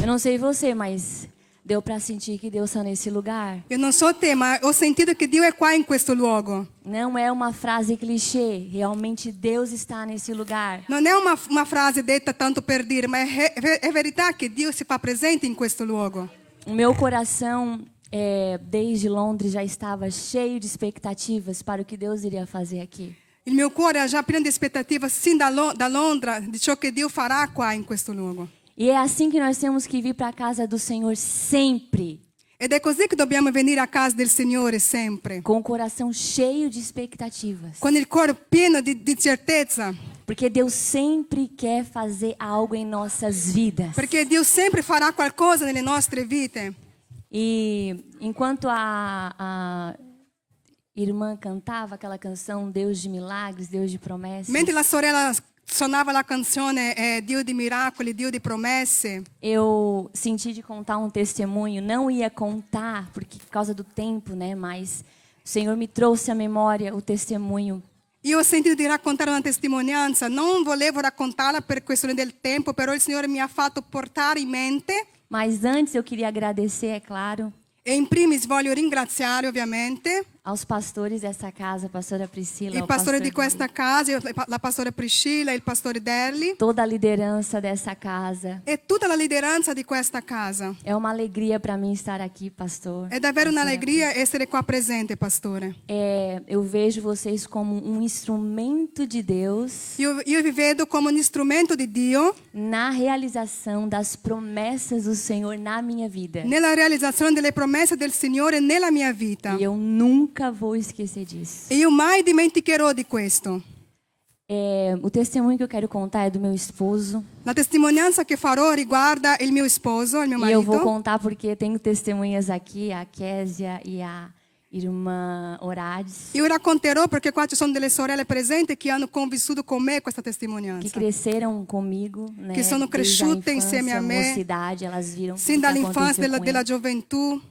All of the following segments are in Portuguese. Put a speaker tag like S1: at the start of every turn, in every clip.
S1: Eu não sei você, mas deu para sentir que Deus está nesse lugar.
S2: Io non so te, ma ho sentito che Dio è qua in questo luogo.
S1: Não é uma frase clichê. Realmente Deus está nesse lugar.
S2: Non è una frase detta tanto per dire, ma è verità che Dio si fa presente in questo luogo.
S1: O meu coração, desde Londres, já estava cheio de expectativas para o que Deus iria fazer aqui.
S2: Il mio cuore è già pieno di aspettativa sin da Londra di ciò che Dio farà qua in questo luogo.
S1: E é assim que nós temos que vir para a casa do Senhor sempre.
S2: Ed è così che dobbiamo venire a casa del Signore sempre.
S1: Com o coração cheio de expectativas.
S2: Con il cuore pieno di certezza.
S1: Porque Deus sempre quer fazer algo em nossas vidas.
S2: Perché Dio sempre farà qualcosa nelle nostre vite.
S1: E enquanto a irmã cantava aquela canção Deus de milagres, Deus de promessas.
S2: Mentre la sorella suonava la canzone Dio di miracoli, Dio di promesse.
S1: Eu senti de contar um testemunho, não ia contar por causa do tempo, né? Mas o Senhor me trouxe à memória o testemunho.
S2: Io ho sentito di raccontare una testimonianza, non volevo raccontarla per questione del tempo, però il Signore mi ha fatto portare in mente.
S1: Mas antes eu queria agradecer, é claro,
S2: E in primis voglio ringraziare ovviamente
S1: aos pastores dessa casa, a pastora Priscila,
S2: il
S1: o
S2: pastore
S1: pastor
S2: di questa casa, la pastora Priscilla, il pastore Derli
S1: toda a liderança dessa casa.
S2: e tutta la lideranza di questa casa.
S1: É uma alegria para mim estar aqui, pastor.
S2: È davvero
S1: Pastora.
S2: un'allegria essere qua presente, pastore.
S1: Eu vejo vocês como um instrumento de Deus
S2: Io vi vedo come un strumento di Dio
S1: na realização das promessas do Senhor na minha vida.
S2: nella realizzazione delle promesse del Signore nella mia vita.
S1: E eu nunca vou esquecer disso.
S2: E io mai dimenticherò di questo.
S1: O testemunho que eu quero contar é do meu esposo.
S2: La testimonianza che farò riguarda il mio sposo, il mio
S1: E eu vou
S2: marito.
S1: contar porque tenho testemunhas aqui, a Késia e a irmã Orades,
S2: Io racconterò perché qua ci sono delle sorelle presenti che hanno convissuto con me questa
S1: que
S2: testimonianza.
S1: cresceram comigo, né?
S2: Que sono
S1: desde a
S2: cresciute
S1: infância,
S2: insieme a me,
S1: mocidade, elas viram
S2: Sin
S1: o que
S2: dall'infanzia
S1: aconteceu com
S2: della
S1: ele.
S2: gioventù.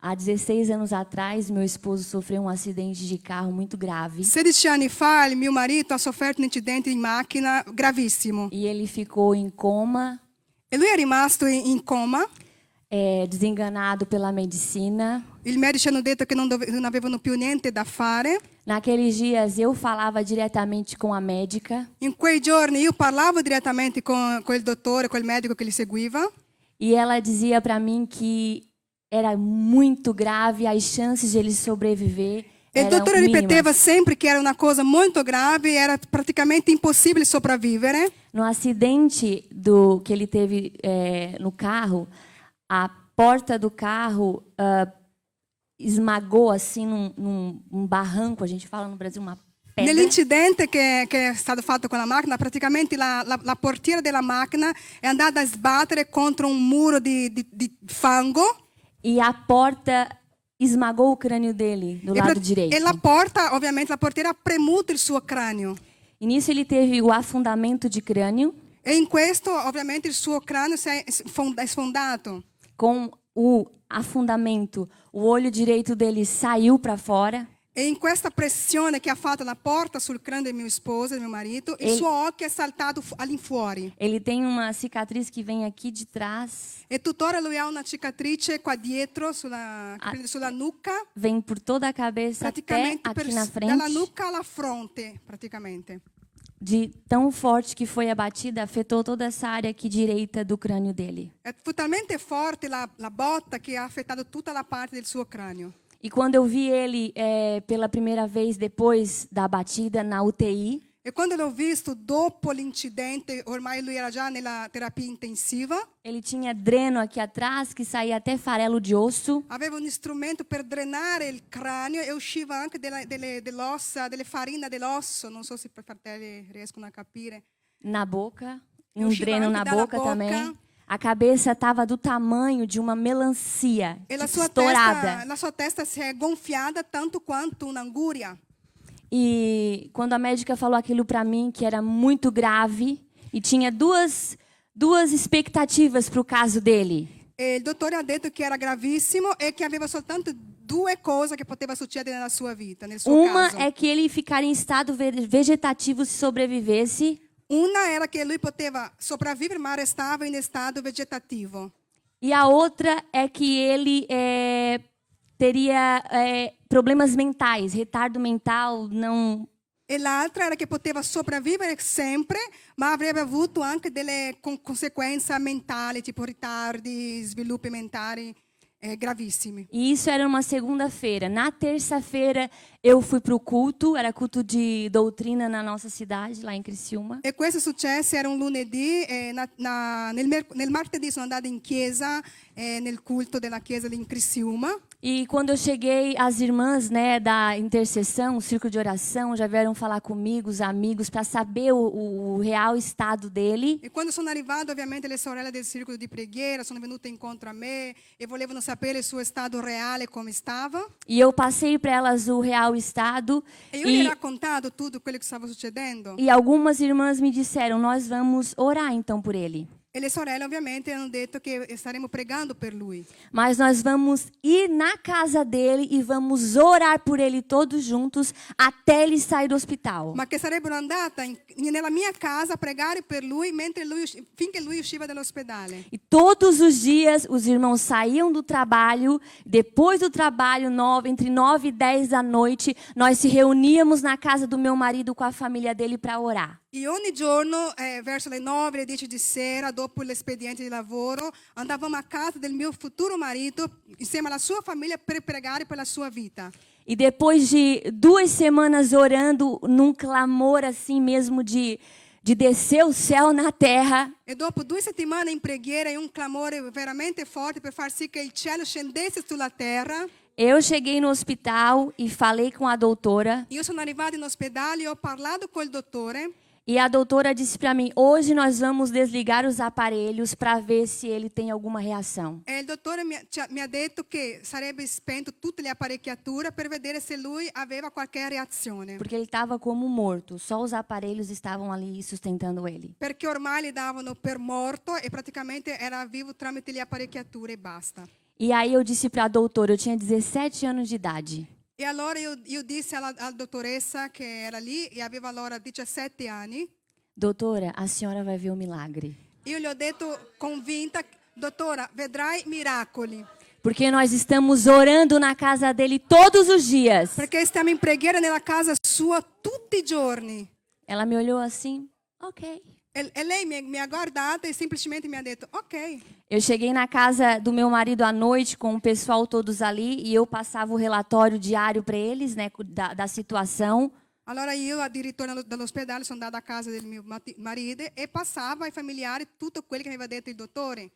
S1: Há 16 anos atrás, meu esposo sofreu um acidente de carro muito grave
S2: 16 anni fa il mio marito ha sofferto un incidente in macchina gravissimo.
S1: e ele ficou em coma,
S2: E lui è rimasto in coma.
S1: desenganado pela medicina.
S2: I medici hanno detto che non avevano più niente da fare.
S1: Naqueles dias eu falava diretamente com a médica
S2: In quei giorni io parlavo direttamente con il dottore, con il medico che li seguiva.
S1: e ela dizia para mim que era muito grave, as chances de ele sobreviver
S2: E il
S1: eram
S2: dottore ripeteva
S1: mínimas.
S2: sempre che era una cosa molto grave, era praticamente impossibile sopravvivere.
S1: No acidente que ele teve no carro, a porta do carro esmagou assim num barranco, a gente fala no Brasil, uma pedra.
S2: Nell'incidente che è stato fatto con la macchina, praticamente la portiera della macchina è andata a sbattere contro un muro di fango.
S1: E a porta esmagou o crânio dele, do lado direito.
S2: E la porta, ovviamente, la portiera ha premuto il suo cranio.
S1: E nisso ele teve o afundamento de crânio,
S2: E in questo, ovviamente, il suo cranio si è sfondato.
S1: com o afundamento, o olho direito dele saiu para fora.
S2: E in questa pressione che ha fatto la porta sul cranio del mio sposo, del mio marito, il suo occhio è saltato all'infuori.
S1: Ele tem uma cicatriz que vem aqui de trás,
S2: E tuttora lui ha una cicatrice qua dietro, sulla nuca,
S1: vem por toda a cabeça até
S2: praticamente
S1: aqui na
S2: dalla
S1: frente.
S2: nuca alla fronte, praticamente.
S1: De tão forte que foi abatida, afetou toda essa área aqui direita do crânio dele.
S2: Fu talmente forte la botta che ha affettato tutta la parte del suo cranio.
S1: E quando eu vi ele pela primeira vez depois da batida na UTI,
S2: E quando l'ho visto dopo l'incidente, ormai lui era già nella terapia intensiva,
S1: ele tinha dreno aqui atrás que saía até farelo de osso.
S2: aveva un strumento per drenare il cranio e usciva anche dell'ossa, delle farine dell'osso, non so se per fratelli riescono a capire.
S1: Na boca,
S2: Eu
S1: um
S2: chego
S1: dreno
S2: aqui
S1: na
S2: da
S1: boca
S2: boca.
S1: também. A cabeça estava do tamanho de uma melancia,
S2: E
S1: tipo estourada.
S2: la sua testa si è gonfiata tanto quanto un'anguria.
S1: E quando a médica falou aquilo para mim, que era muito grave, e tinha duas expectativas para o caso dele.
S2: E il dottore ha detto che era gravissimo e che aveva soltanto due cose che poteva succedere nella sua vita, nel suo
S1: Uma
S2: caso.
S1: é que ele ficaria em estado vegetativo se sobrevivesse.
S2: Una era che lui poteva sopravvivere, ma restava in stato vegetativo.
S1: E a outra é que ele teria problemas mentais, retardo mental, não.
S2: E l'altra era che poteva sopravvivere sempre, ma avrebbe avuto anche delle conseguenze mentali, tipo ritardi, sviluppi mentali gravissimi.
S1: E isso era uma segunda-feira. Na terça-feira eu fui para o culto, era culto de doutrina na nossa cidade, lá em Criciúma.
S2: E questo successo era un lunedì, nel martedì sono andata in chiesa, nel culto della chiesa in Criciúma.
S1: E quando eu cheguei, as irmãs, né, da intercessão, o círculo de oração, já vieram falar comigo, os amigos, para saber o real estado dele.
S2: E quando sono arrivate, ovviamente, le sorelle del circolo di preghiera sono venute incontro a me e volevano sapere il suo stato reale, come stava.
S1: E eu passei para elas o real estado.
S2: E io gli ho raccontato tutto quello che stava succedendo.
S1: E algumas irmãs me disseram, nós vamos orar então por ele.
S2: E le sorelle ovviamente hanno detto che staremo pregando per lui.
S1: Mas nós vamos ir na casa dele e vamos orar por ele todos juntos até ele sair do hospital.
S2: Ma che sarebbero andata nella mia casa a pregare per lui, finché lui usciva dall'ospedale.
S1: E todos os dias os irmãos saíam do trabalho, depois do trabalho, entre 9 e 10 da noite, nós se reuníamos na casa do meu marido com a família dele para orar.
S2: E ogni giorno, verso le 9, le 10 di sera, dopo l'espediente di lavoro, andavamo a casa del mio futuro marito, insieme alla sua famiglia, per pregare per la sua vita.
S1: E depois de 2 semanas orando, num clamor assim mesmo de descer o céu na terra.
S2: E dopo 2 settimane in preghiera e un clamore veramente forte per far sì che il cielo scendesse sulla terra.
S1: Eu cheguei no hospital e falei com a doutora.
S2: Io sono arrivata in ospedale e ho parlato col dottore.
S1: E a doutora disse para mim, hoje nós vamos desligar os aparelhos para ver se ele tem alguma reação.
S2: E il dottore mi ha detto che sarebbe spento tutte le apparecchiature per vedere se lui aveva qualche reazione.
S1: Porque ele estava como morto, só os aparelhos estavam ali sustentando ele.
S2: Perché ormai li davano per morto e praticamente era vivo tramite le apparecchiature e basta.
S1: E aí eu disse para a doutora, eu tinha 17 anos de idade.
S2: E allora io dissi alla dottoressa che era lì e aveva allora 17 anni.
S1: Doutora, a senhora vai ver o milagre.
S2: Io gli ho detto convinta, dottora, vedrai miracoli.
S1: Porque nós estamos orando na casa dele todos os dias.
S2: Perché stiamo in preghiera nella casa sua tutti i giorni.
S1: Ela me olhou assim, ok.
S2: E lei mi ha guardato e semplicemente mi ha detto, ok.
S1: Eu cheguei na casa do meu marido à noite com o pessoal todos ali e eu passava o relatório diário para eles, né, da situação.
S2: Allora io addirittura dall'ospedale sono andata a casa del mio marito e passava ai familiari tutto quello che mi aveva detto il dottore.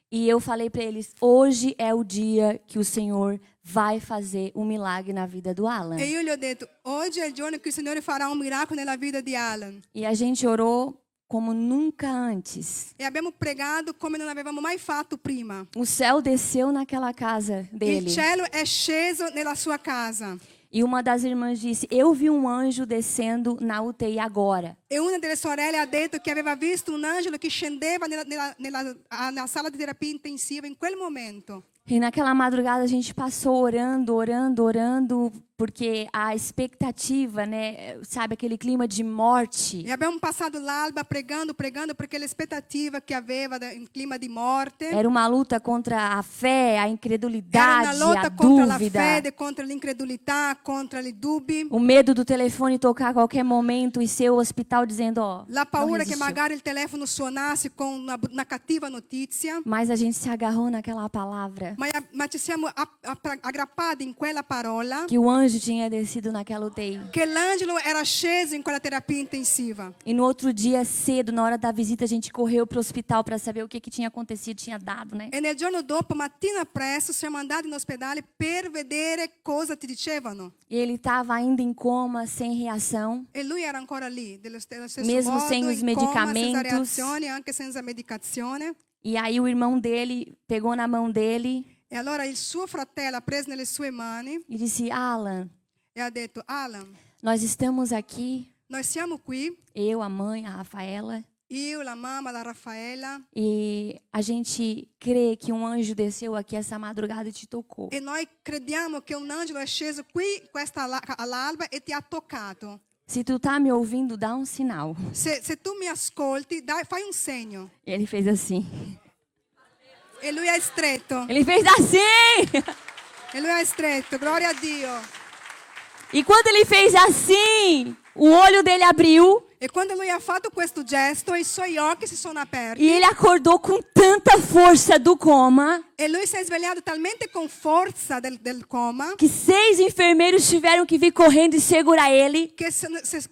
S1: E eu falei para eles, hoje é o dia que o Senhor vai fazer um milagre na vida do Alan.
S2: E io gli ho detto, oggi è il giorno che il Signore farà un miracolo nella vita di Alan.
S1: E a gente orou como nunca antes.
S2: E abbiamo pregato come non avevamo mai fatto prima.
S1: O céu desceu naquela casa dele.
S2: Il cielo è sceso nella sua casa.
S1: E uma das irmãs disse, eu vi um anjo descendo na UTI agora.
S2: E una delle sorelle ha detto che aveva visto un angelo che scendeva nella sala di terapia intensiva in quel momento.
S1: E naquela madrugada a gente passou orando, porque a expectativa, né, sabe, aquele clima de morte.
S2: E abbiamo passato l'alba pregando perché l'aspettativa che aveva in clima di morte.
S1: Era uma luta contra a fé, a
S2: Era
S1: incredulidade,
S2: una lotta
S1: a
S2: contro la
S1: dúvida.
S2: fede, contro l'incredulità, contro i dubbi.
S1: O medo do telefone tocar a qualquer momento e ser o hospital dizendo, ó,
S2: La
S1: não
S2: paura che
S1: resistiu.
S2: magari il telefono suonasse con una cattiva notizia.
S1: Mas a gente se agarrou naquela palavra.
S2: Ma ci siamo aggrappati in quella parola.
S1: Que o anjo tinha descido naquela UTI.
S2: Che l'angelo era sceso in quella terapia intensiva.
S1: E no outro dia cedo, na hora da visita, a gente correu para o hospital para saber o que tinha acontecido, tinha dado, né?
S2: E nel giorno dopo, mattina presto, siamo andati in ospedale per vedere cosa ti dicevano.
S1: E ele estava ainda em coma, sem reação.
S2: E lui era ancora lì, dello stesso
S1: Mesmo
S2: modo,
S1: sem os
S2: in coma, senza
S1: medicamentos.
S2: reazione, anche senza medicazione.
S1: E aí o irmão dele pegou na mão dele
S2: E allora il suo fratello ha preso nelle sue mani
S1: e disse, Alan,
S2: e ha detto, Alan,
S1: nós estamos aqui,
S2: noi siamo qui,
S1: eu, a mãe, a Rafaela,
S2: io, la mamma, la Raffaella,
S1: e a gente crê que um anjo desceu aqui essa madrugada e te tocou.
S2: e noi crediamo che un angelo è sceso qui all'alba e ti ha toccato.
S1: Se tu tá me ouvindo, dá um sinal.
S2: Se tu mi ascolti, fai un segno.
S1: E ele fez assim.
S2: E lui è stretto.
S1: Ele fez assim!
S2: E lui è stretto, gloria a Dio.
S1: E quando ele fez assim, o olho dele abriu
S2: E quando lui ha fatto questo gesto, i suoi occhi si sono aperti.
S1: e ele acordou com tanta força do coma
S2: E lui si è svegliato talmente con forza del coma
S1: que 6 enfermeiros tiveram que vir correndo e segurar ele,
S2: che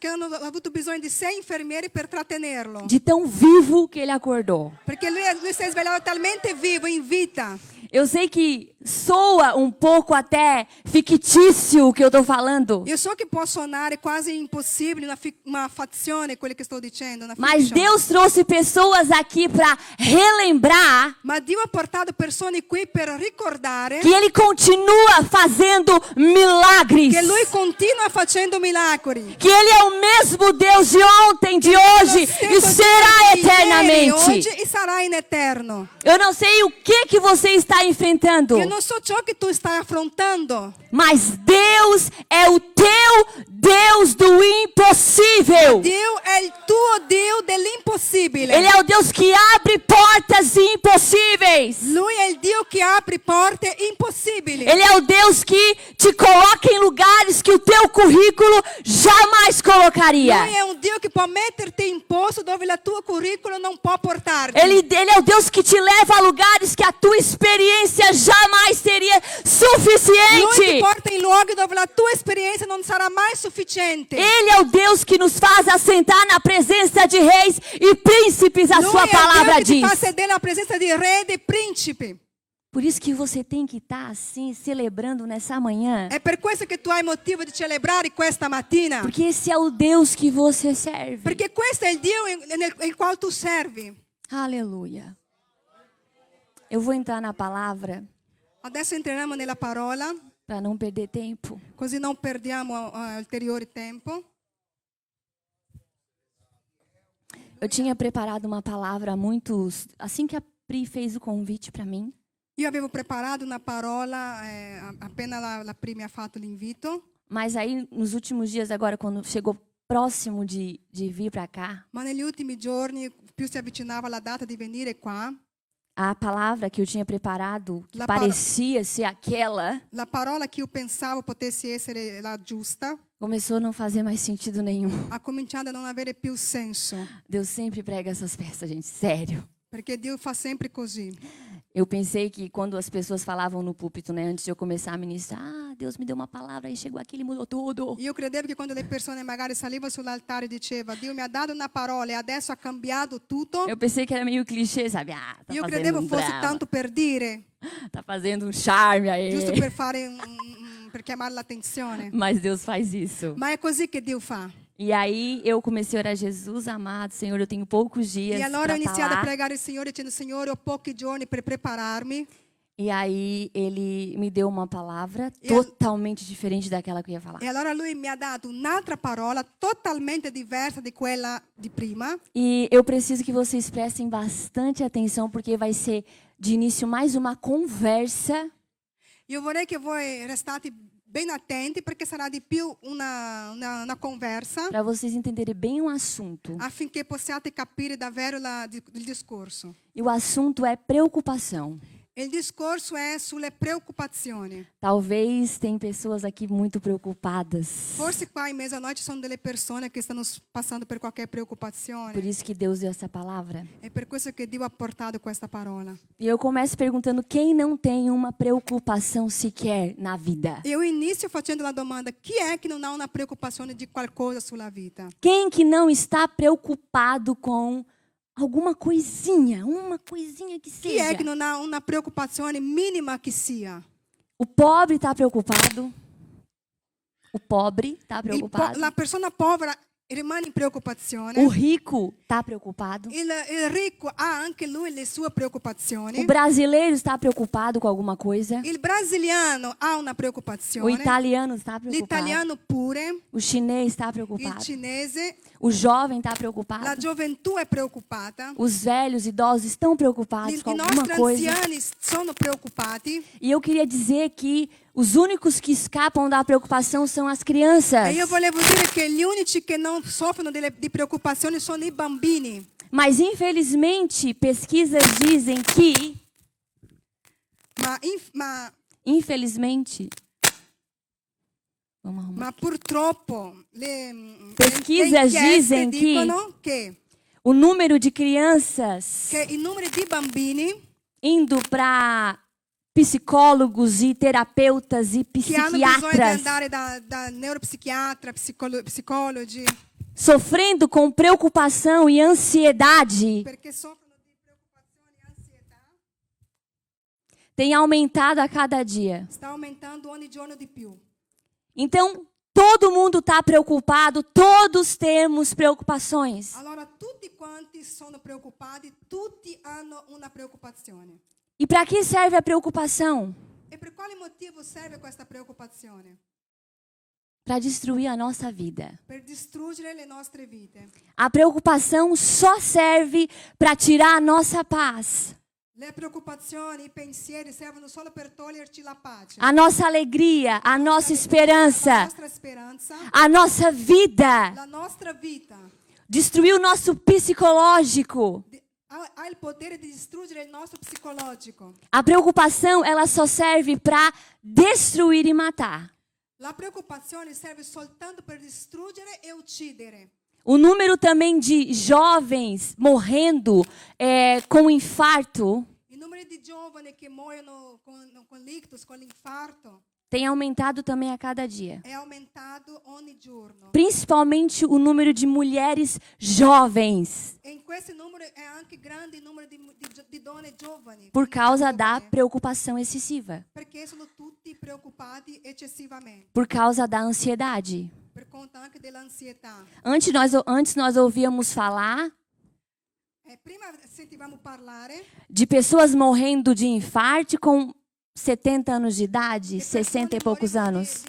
S2: hanno avuto bisogno di 6 infermieri per trattenerlo.
S1: de tão vivo que ele acordou.
S2: Perché lui si è svegliato talmente vivo, in vita.
S1: Eu sei que soa um pouco até fictício o que eu tô falando,
S2: Io so che può suonare quasi impossibile, una fazione quello che sto dicendo, una
S1: mas
S2: fiction.
S1: Deus trouxe pessoas aqui para relembrar
S2: Ma Dio ha portato persone qui per ricordare
S1: que ele continua fazendo milagres.
S2: che lui continua facendo miracoli.
S1: Que ele é o mesmo Deus de ontem, de hoje e será eternamente.
S2: Oggi e sarà in eterno.
S1: Eu não sei o que você está enfrentando,
S2: Io non so ciò che tu stai affrontando,
S1: mas Deus é o teu Deus do impossível.
S2: Dio è il tuo Dio dell'impossibile.
S1: Ele é o Deus que abre portas impossíveis.
S2: Lui è il Dio che apre porte impossibili.
S1: Ele é o Deus que te coloca em lugares que o teu currículo jamais colocaria.
S2: Lui è un Dio che può metterti in posto dove il tuo curriculum non può portarti.
S1: Ele é o Deus que te leva a lugares que a tua experiência jamais seria
S2: Lui ti
S1: suficiente.
S2: porta in luoghi dove la tua esperienza non sarà mai sufficiente.
S1: Ele é o Deus que nos faz assentar na presenza de reis e príncipes, a
S2: Lui
S1: sua
S2: è il
S1: palavra
S2: Dio che ti
S1: diz.
S2: fa sedere alla presenza di re e di principi.
S1: Por isso que você tem que estar assim, celebrando nessa manhã.
S2: È per questo che tu hai motivo di celebrare questa mattina.
S1: Porque esse é o Deus que você serve.
S2: Perché questo è il Dio nel quale tu servi.
S1: Aleluia. Eu vou entrar na palavra
S2: Adesso entriamo nella parola,
S1: para não perder tempo.
S2: così non perdiamo ulteriore tempo.
S1: Eu tinha preparado uma palavra muito... Assim que a Pri fez o convite para mim,
S2: Io avevo preparato una parola appena la Pri mi ha fatto l'invito,
S1: mas aí nos últimos dias agora, quando chegou próximo de vir para cá,
S2: ma negli ultimi giorni, più si avvicinava la data di venire qua,
S1: a palavra que eu tinha preparado, que
S2: La
S1: parecia ser aquela,
S2: la parola che io pensavo potesse essere la giusta
S1: começou a não fazer mais sentido nenhum.
S2: ha cominciato a non avere più senso,
S1: Deus sempre prega essas peças, gente, sério.
S2: perché Dio fa sempre così.
S1: Eu pensei que quando as pessoas falavam no púlpito, né, antes de eu começar a ministrar, Deus me deu uma palavra, aí chegou aqui, ele mudou tudo.
S2: Io credevo che quando le persone magari salivano sull'altare e diceva Dio mi ha dato una parola e adesso ha cambiato tutto,
S1: Eu pensei que era meio clichê, sabe? Tá
S2: io
S1: fazendo
S2: credevo
S1: um
S2: fosse
S1: drama,
S2: tanto per dire,
S1: tá fazendo um charme aí.
S2: giusto per fare per chiamare l'attenzione.
S1: Mas Deus faz isso.
S2: Ma è così che Dio fa.
S1: E aí eu comecei a orar, Jesus amado, Senhor, eu tenho poucos dias
S2: E allora ho
S1: para
S2: iniziato a
S1: falar.
S2: pregare il Signore dicendo Signore ho pochi giorni per prepararmi.
S1: E aí ele me deu uma palavra
S2: E-
S1: totalmente diferente daquela que eu ia falar.
S2: E allora lui mi ha dato un'altra parola totalmente diversa di quella di prima.
S1: E eu preciso que vocês prestem bastante atenção, porque vai ser de início mais uma conversa.
S2: Io vorrei che voi restate ben attenti perché sarà di più una conversa
S1: Para vocês entenderem bem um assunto.
S2: affinché possiate capire davvero il discorso.
S1: E o assunto é preocupação.
S2: Il discorso è sulle preoccupazioni.
S1: Talvez tem pessoas aqui muito preocupadas.
S2: Forse qua in mezzo a noi ci sono delle persone che stanno passando per qualche
S1: Por
S2: preoccupazione.
S1: isso que Deus deu essa palavra.
S2: È per questo che Dio ha portato questa parola.
S1: E eu começo perguntando quem não tem uma preocupação sequer na vida.
S2: Eu inizio facendo la domanda: chi è che non ha una preoccupazione di qualcosa sulla vita?
S1: Quem que não está preocupado com alguma coisinha, uma coisinha que
S2: Chi è
S1: seja?
S2: che non ha una preoccupazione minima che sia?
S1: O pobre está preocupado. O pobre está preocupado.
S2: La persona povera rimane in preoccupazione.
S1: O rico está preocupado.
S2: Il ricco ha anche lui le sue preoccupazioni.
S1: O brasileiro está preocupado com alguma coisa.
S2: Il brasiliano ha una
S1: O
S2: preoccupazione.
S1: italiano está preocupado.
S2: L'italiano pure.
S1: O chinês está
S2: Il
S1: preocupado.
S2: cinese.
S1: O jovem está
S2: La
S1: preocupado.
S2: gioventù è preoccupata.
S1: Os velhos, idosos estão preocupados com
S2: I
S1: alguma
S2: nostri
S1: coisa.
S2: anziani sono preoccupati.
S1: E eu queria dizer que Os únicos que escapam da preocupação são as crianças.
S2: E io volevo dire che gli unici che non soffrono di preoccupazioni sono i bambini.
S1: Mas, infelizmente, pesquisas dizem que, infelizmente, vamos arrumar.
S2: Ma purtroppo le
S1: Pesquisas dizem
S2: dicono che
S1: o número de crianças
S2: il numero di bambini
S1: indo para psicólogos e terapeutas e
S2: che hanno bisogno di
S1: psiquiatras,
S2: andare da neuropsichiatra, psicologi,
S1: sofrendo com preocupação e ansiedade,
S2: perché soffrono di preoccupazioni e ansietà,
S1: tem aumentado a cada dia.
S2: sta aumentando ogni giorno di più.
S1: Então, todo mundo está preocupado, todos temos preocupações.
S2: Allora tutti quanti sono preoccupati, tutti hanno una preoccupazione.
S1: E para que serve a preocupação?
S2: E per quale motivo serve questa preoccupazione?
S1: Para destruir a nossa vida.
S2: Per distruggere le nostre vite.
S1: A preocupação só serve para tirar a nossa paz,
S2: Le preoccupazioni, i pensieri servono solo per toglierci la pace.
S1: a nossa alegria, a nossa
S2: La
S1: esperança,
S2: nostra speranza,
S1: a nossa vida.
S2: la nostra vita
S1: Destruir o nosso psicológico.
S2: ha il potere di distruggere il nostro psicologico.
S1: A preocupação, ela só serve para destruir e matar.
S2: La preoccupazione serve soltanto per distruggere e uccidere.
S1: O número também de jovens morrendo com infarto
S2: Il numero di giovani che muoiono con l'ictus, con l'infarto,
S1: tem aumentado também a cada dia.
S2: è aumentato ogni giorno.
S1: Principalmente o número de mulheres jovens,
S2: E in questo numero è anche grande il numero di donne giovani.
S1: por causa da
S2: giovani,
S1: preocupação excessiva,
S2: perché sono tutti preoccupati eccessivamente,
S1: por causa da ansiedade.
S2: per conta anche dell'ansietà.
S1: Antes nós ouvíamos falar
S2: Prima sentivamo parlare
S1: de pessoas morrendo de infarto com 70 anos de idade,
S2: di
S1: 60 e
S2: persone
S1: poucos
S2: morivano
S1: anos.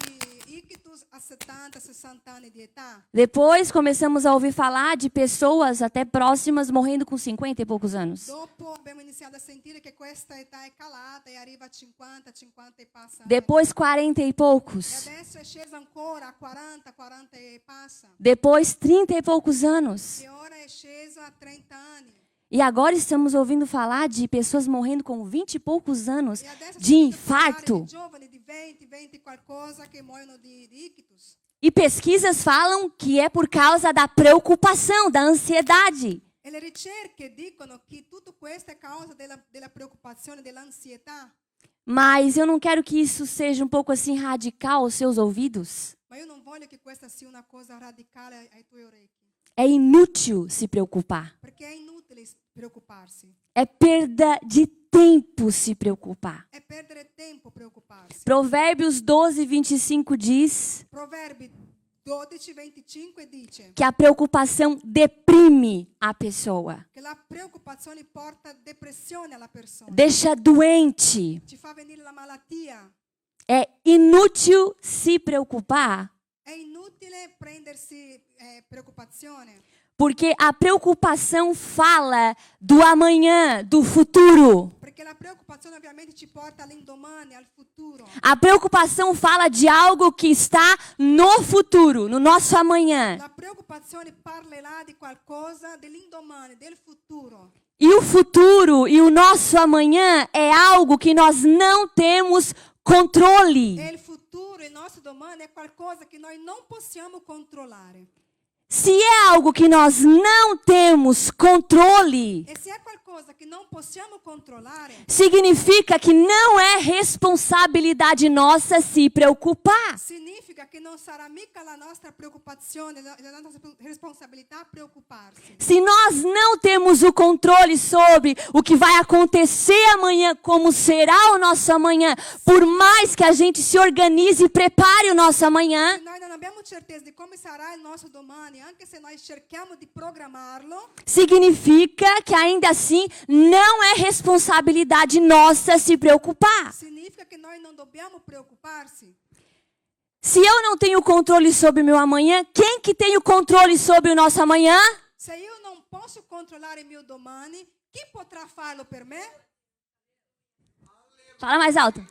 S2: di ictus a 70, 60 anni di età.
S1: Depois começamos a ouvir falar de pessoas até próximas morrendo com 50 e poucos anos.
S2: Dopo abbiamo iniziato a sentire che questa età è calata e arriva a 50, 50 e passa.
S1: Depois 40 e
S2: E
S1: poucos.
S2: adesso è scesa ancora a 40, 40 e passa.
S1: Depois 30 e poucos anos.
S2: E ora è scesa a 30 anni.
S1: E agora estamos ouvindo falar de pessoas morrendo com 20 e poucos anos
S2: E adesso
S1: de
S2: sentite parlare
S1: infarto.
S2: di giovani di 20, 20 qualcosa che muoiono di ictus.
S1: E pesquisas falam que é por causa da preocupação, da ansiedade.
S2: E le ricerche dicono che tutto questo è causa della preoccupazione, dell'ansietà.
S1: Mas eu não quero que isso seja um pouco assim radical aos seus ouvidos.
S2: Ma io non voglio che questa sia una cosa radicale ai tuoi orecchi.
S1: É inútil se preocupar.
S2: Perché è inutile preoccuparsi.
S1: É perda de tempo se preocupar.
S2: È perdere tempo preoccuparsi.
S1: Provérbios 12, 25 diz
S2: Proverbi 12, 25 dice
S1: que a preocupação deprime a pessoa,
S2: che la preoccupazione porta depressione alla persona.
S1: deixa doente.
S2: Ci fa venire la malattia.
S1: É inútil se preocupar,
S2: È inutile prendersi preoccupazione.
S1: porque a preocupação fala do amanhã, do futuro.
S2: Perché la preoccupazione ovviamente ci porta all'indomani, al futuro.
S1: A preocupação fala de algo que está no futuro, no nosso amanhã.
S2: La preoccupazione parlerà di qualcosa dell'indomani, del futuro.
S1: E o futuro e o nosso amanhã é algo que nós não temos controle.
S2: E il futuro, il nostro domani è qualcosa che noi non possiamo controllare.
S1: Se é algo que nós não temos controle,
S2: E se è qualcosa che non possiamo controllare,
S1: significa que não é responsabilidade nossa se preocupar.
S2: significa che non sarà mica la nostra preoccupazione, la nostra responsabilità preoccuparsi.
S1: Se nós não temos o controle sobre o que vai acontecer amanhã, como será o nosso amanhã, por mais que a gente se organize e prepare o nosso amanhã,
S2: Se noi non abbiamo certezza di come sarà il nostro domani, anche se noi cerchiamo di programmarlo,
S1: significa que ainda assim não é responsabilidade nossa se preocupar.
S2: significa che noi non dobbiamo preoccuparsi.
S1: Se eu não tenho controle sobre o meu amanhã, quem que tem o controle sobre o nosso amanhã?
S2: Se io non posso controllare il mio domani, chi potrà farlo per me?
S1: Fala mais alto.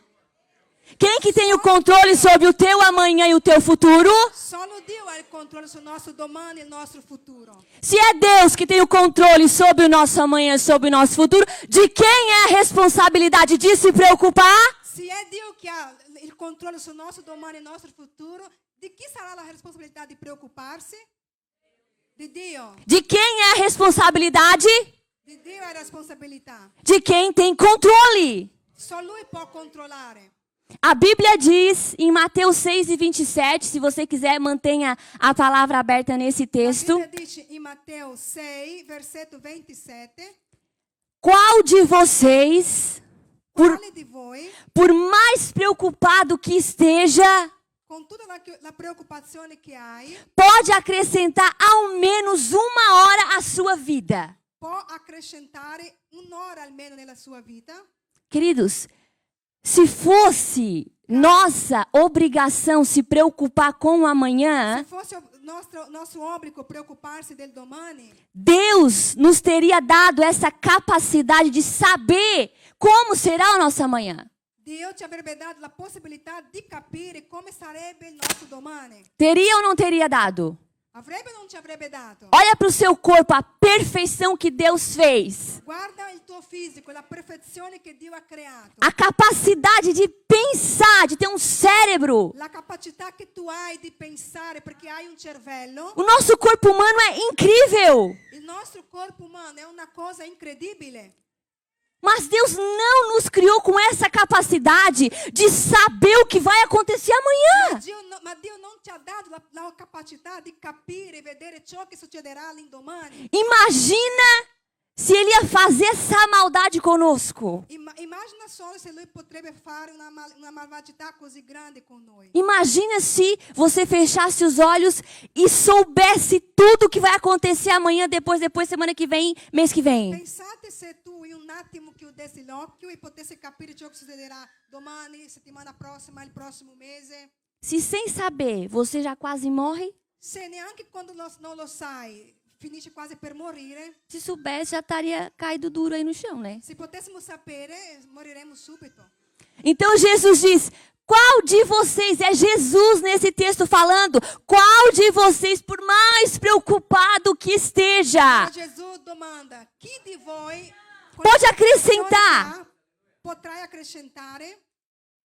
S1: Quem que tem o controle sobre o teu amanhã e o teu futuro?
S2: Solo Dio ha il controllo sul nostro domani e il nostro futuro.
S1: Se é Deus que tem o controle sobre o nosso amanhã e sobre o nosso futuro, de quem é a responsabilidade de se preocupar?
S2: Se è Dio che ha il controllo sul nostro domani e il nostro futuro, di chi sarà la responsabilità di preoccuparsi? Di Dio.
S1: De quem é a responsabilidade?
S2: Di Dio è responsabilità.
S1: De quem tem controle.
S2: Solo Lui può controllare.
S1: A Bíblia diz em Mateus 6:27, se você quiser, mantenha a palavra aberta nesse
S2: La
S1: texto.
S2: Bibbia dice in Matteo 6, versetto 27,
S1: Qual de vocês,
S2: quale di voi,
S1: por mais preocupado que esteja,
S2: con tutta la preoccupazione che hai,
S1: pode acrescentar ao menos uma hora à sua vida?
S2: può accrescentare un'ora almeno nella sua vita?
S1: Queridos, se fosse nossa obrigação se preocupar com o amanhã,
S2: Se fosse o nostro obbligo preoccuparsi del domani,
S1: Deus nos teria dado essa capacidade de saber como será o nosso amanhã.
S2: Dio ci avrebbe dato la possibilità di capire come sarebbe il nostro domani.
S1: Teria ou não teria dado?
S2: Avrebbe o non ci avrebbe dato?
S1: Olha para o seu corpo, a perfeição que Deus fez.
S2: Guarda il tuo fisico, la perfezione che Dio ha creato.
S1: A capacidade de pensar, de ter um cérebro.
S2: La capacità che tu hai di pensare perché hai un cervello.
S1: O nosso corpo humano é incrível.
S2: Il nostro corpo umano è una cosa incredibile.
S1: Mas Deus não nos criou com essa capacidade de saber o que vai acontecer amanhã.
S2: Ma Dio non ci ha dato la capacità di capire e vedere ciò che succederà all'indomani.
S1: Imagina se Ele ia fazer essa maldade conosco.
S2: Immagina solo se Lui potrebbe fare una malvagità così grande con noi.
S1: Imagina se você fechasse os olhos e soubesse tudo o que vai acontecer amanhã, depois, semana que vem, mês que vem.
S2: Pensate se tu in un attimo chiudessi l'occhio e potessi capire ciò che succederà domani, settimana prossima, il prossimo mese.
S1: Se sem saber você já quase morre,
S2: Se neanche quando non lo sai, finisce quasi per morire.
S1: se soubesse já estaria caído duro aí no chão, né?
S2: Se potessimo sapere, moriremo subito.
S1: Então Jesus diz: qual de vocês, é Jesus nesse texto falando, qual de vocês, por mais preocupado que esteja,
S2: Ma Gesù domanda, chi di voi
S1: pode acrescentar
S2: potrai accrescentare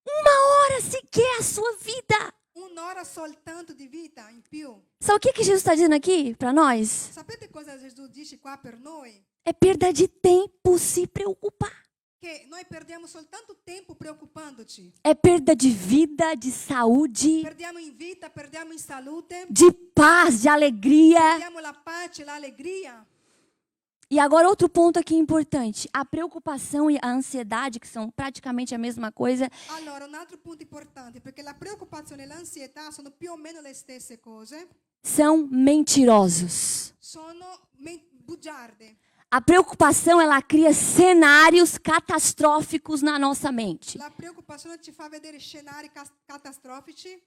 S1: uma hora sequer a sua vida?
S2: un'ora soltanto di vita in più?
S1: Sabe o que Jesus está dizendo aqui para nós?
S2: Sapete cosa Gesù dice qua per noi?
S1: É perda de tempo se preocupar.
S2: Che noi perdiamo soltanto tempo preoccupandoci.
S1: É perda de vida, de saúde,
S2: Perdiamo in vita, perdiamo in salute,
S1: de paz, de alegria.
S2: perdiamo la pace, l'allegria.
S1: E agora outro ponto aqui importante. A preocupação e a ansiedade, que são praticamente a mesma coisa,
S2: Allora, un altro punto importante, perché la preoccupazione e l'ansietà sono più o meno le stesse cose,
S1: são mentirosos.
S2: sono bugiarde.
S1: A preocupação, ela cria cenários catastróficos na nossa mente.
S2: La preoccupazione ci fa vedere scenari catastrofici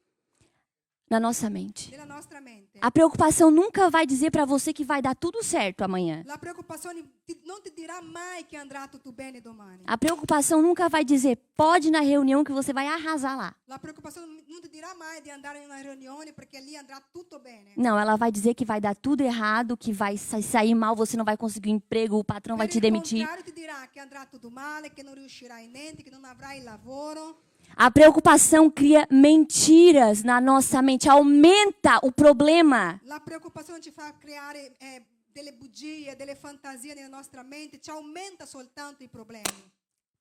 S1: Na nossa mente.
S2: nella nostra mente.
S1: A preocupação nunca vai dizer para você que vai dar tudo certo amanhã.
S2: La preoccupazione non ti dirà mai che andrà tutto bene domani.
S1: A preocupação nunca vai dizer, pode ir na reunião que você vai arrasar lá.
S2: La preoccupazione non ti dirà mai di andare in una riunione perché lì andrà tutto bene.
S1: Não, ela vai dizer que vai dar tudo errado, que vai sair mal, você não vai conseguir um emprego, o patrão vai
S2: Per
S1: te
S2: il
S1: demitir.
S2: contrario ti dirà che andrà tutto male, che non riuscirai in niente, che non avrai lavoro.
S1: A preocupação cria mentiras na nossa mente, aumenta o problema.
S2: La preoccupazione ci fa creare delle bugie, delle fantasie nella nostra mente, ci aumenta soltanto i problemi.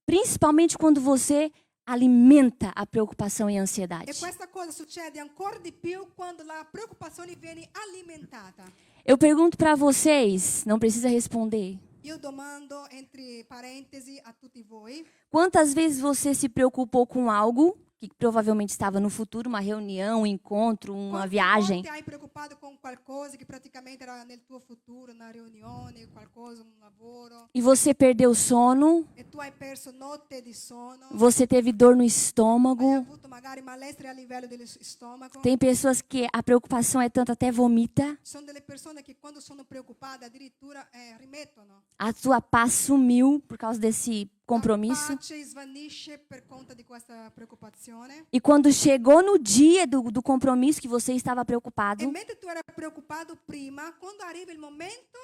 S1: Principalmente quando você alimenta a preocupação e a
S2: E
S1: ansiedade.
S2: questa cosa succede ancora di più quando la preoccupazione viene alimentata.
S1: Eu pergunto para vocês, não precisa responder.
S2: Io domando entre parentesi a tutti voi,
S1: Quantas vezes você se preocupou com algo que provavelmente estava no futuro, uma reunião, um encontro, uma
S2: quante
S1: viagem,
S2: volte hai preoccupato con qualcosa che praticamente era nel tuo futuro, una riunione, qualcosa, un lavoro,
S1: e você perdeu o sono,
S2: e tu hai perso notte di sonno,
S1: você teve dor no
S2: hai
S1: estômago?
S2: avuto magari malessere a livello dello stomaco.
S1: Tem pessoas que a preocupação é tanto até vomita.
S2: Sono delle persone che quando sono preoccupate addirittura rimettono.
S1: A sua paz sumiu por causa desse compromisso.
S2: La pace svanisce per conta di questa preoccupazione.
S1: E quando chegou no dia do compromisso que você estava preocupado,
S2: E mentre tu era preoccupato prima, quando arriva il momento,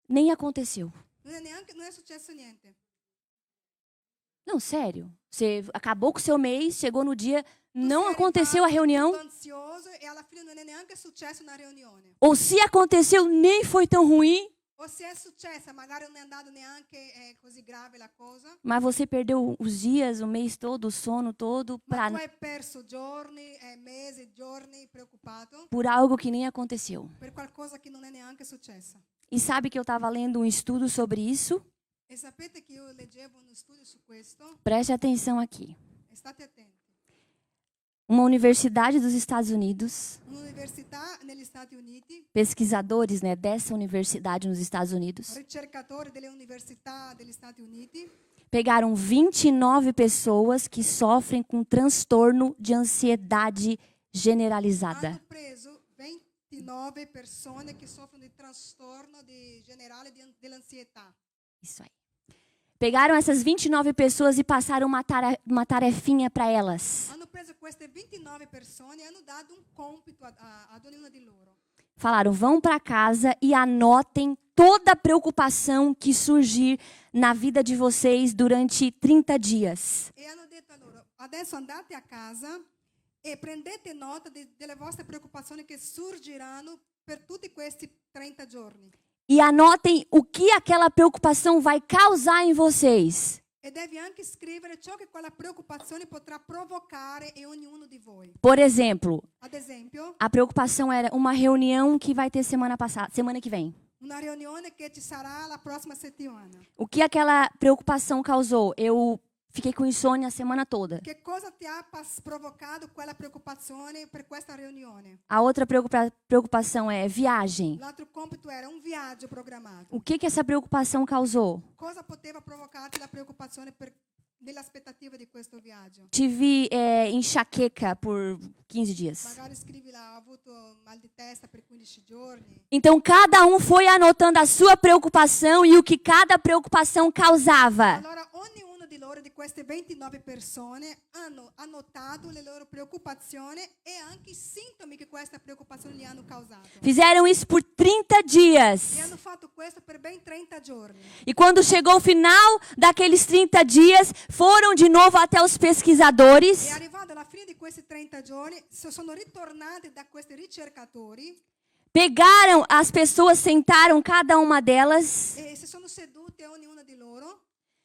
S1: nem aconteceu.
S2: non è successo niente.
S1: Não, sério. Você acabou com o seu mês, chegou no dia,
S2: Tu
S1: não
S2: sei
S1: aconteceu a
S2: arrivato
S1: reunião.
S2: tutto ansioso e alla fine non è neanche successo una riunione.
S1: Ou se aconteceu, nem foi tão ruim,
S2: O se è successa, magari non è andato neanche così grave la cosa,
S1: mas você perdeu os dias, o mês todo, o sono todo,
S2: ma tu hai perso giorni, mesi, giorni preoccupato
S1: por algo que nem aconteceu.
S2: per qualcosa che non è neanche successa.
S1: E sabe que eu estava lendo um estudo sobre isso?
S2: E sapete che io leggevo uno studio su questo?
S1: Preste atenção aqui.
S2: State attenti.
S1: Uma universidade dos Estados Unidos,
S2: Un'università negli Stati Uniti,
S1: pesquisadores, né, dessa universidade nos Estados Unidos,
S2: ricercatori delle università degli Stati Uniti,
S1: pegaram 29 pessoas que sofrem com transtorno de ansiedade generalizada.
S2: hanno preso 29 persone che soffrono di trastorno generale dell'ansietà.
S1: Isso aí. Pegaram essas 29 pessoas e passaram uma tarefinha para elas.
S2: Hanno preso queste 29 persone e hanno dato un compito ad ognuna di loro.
S1: Falaram, vão para casa e anotem toda a preocupação que surgir na vida de vocês durante 30 dias.
S2: E hanno detto a loro, adesso andate a casa e prendete nota delle vostre preoccupazioni che surgiranno per tutti questi 30 giorni.
S1: E anotem o que aquela preocupação vai causar em vocês.
S2: E devi anche scrivere ciò che quella preoccupazione potrà provocare in ognuno di voi.
S1: Por exemplo,
S2: Ad esempio,
S1: a preocupação era uma reunião que vai ter semana que vem.
S2: una riunione che ci sarà la prossima settimana.
S1: O que aquela preocupação causou? Eu fiquei com insônia a semana toda.
S2: Che cosa ti ha provocato quella preoccupazione per questa riunione?
S1: A outra preocupação é viagem.
S2: L'altro compito era un viaggio programmato.
S1: O que essa preocupação causou?
S2: Cosa poteva provocarti la preoccupazione nell'aspettativa di questo viaggio?
S1: Tive enxaqueca por 15 dias.
S2: Magari scrivi ho avuto mal di testa per 15 giorni.
S1: Então cada um foi anotando a sua preocupação e o que cada preocupação causava.
S2: Allora ognuno di loro, di queste 29 persone, hanno annotato le loro preoccupazioni e anche i sintomi che questa preoccupazione gli hanno causato.
S1: Fizeram isso por 30 dias.
S2: E hanno fatto questo per ben 30 giorni.
S1: E quando chegou o final daqueles 30 dias, foram de novo até os pesquisadores.
S2: E arrivato alla fine di questi 30 giorni, sono ritornati da questi ricercatori
S1: Pegaram as pessoas, sentaram cada uma delas,
S2: e si sono seduti ognuna di loro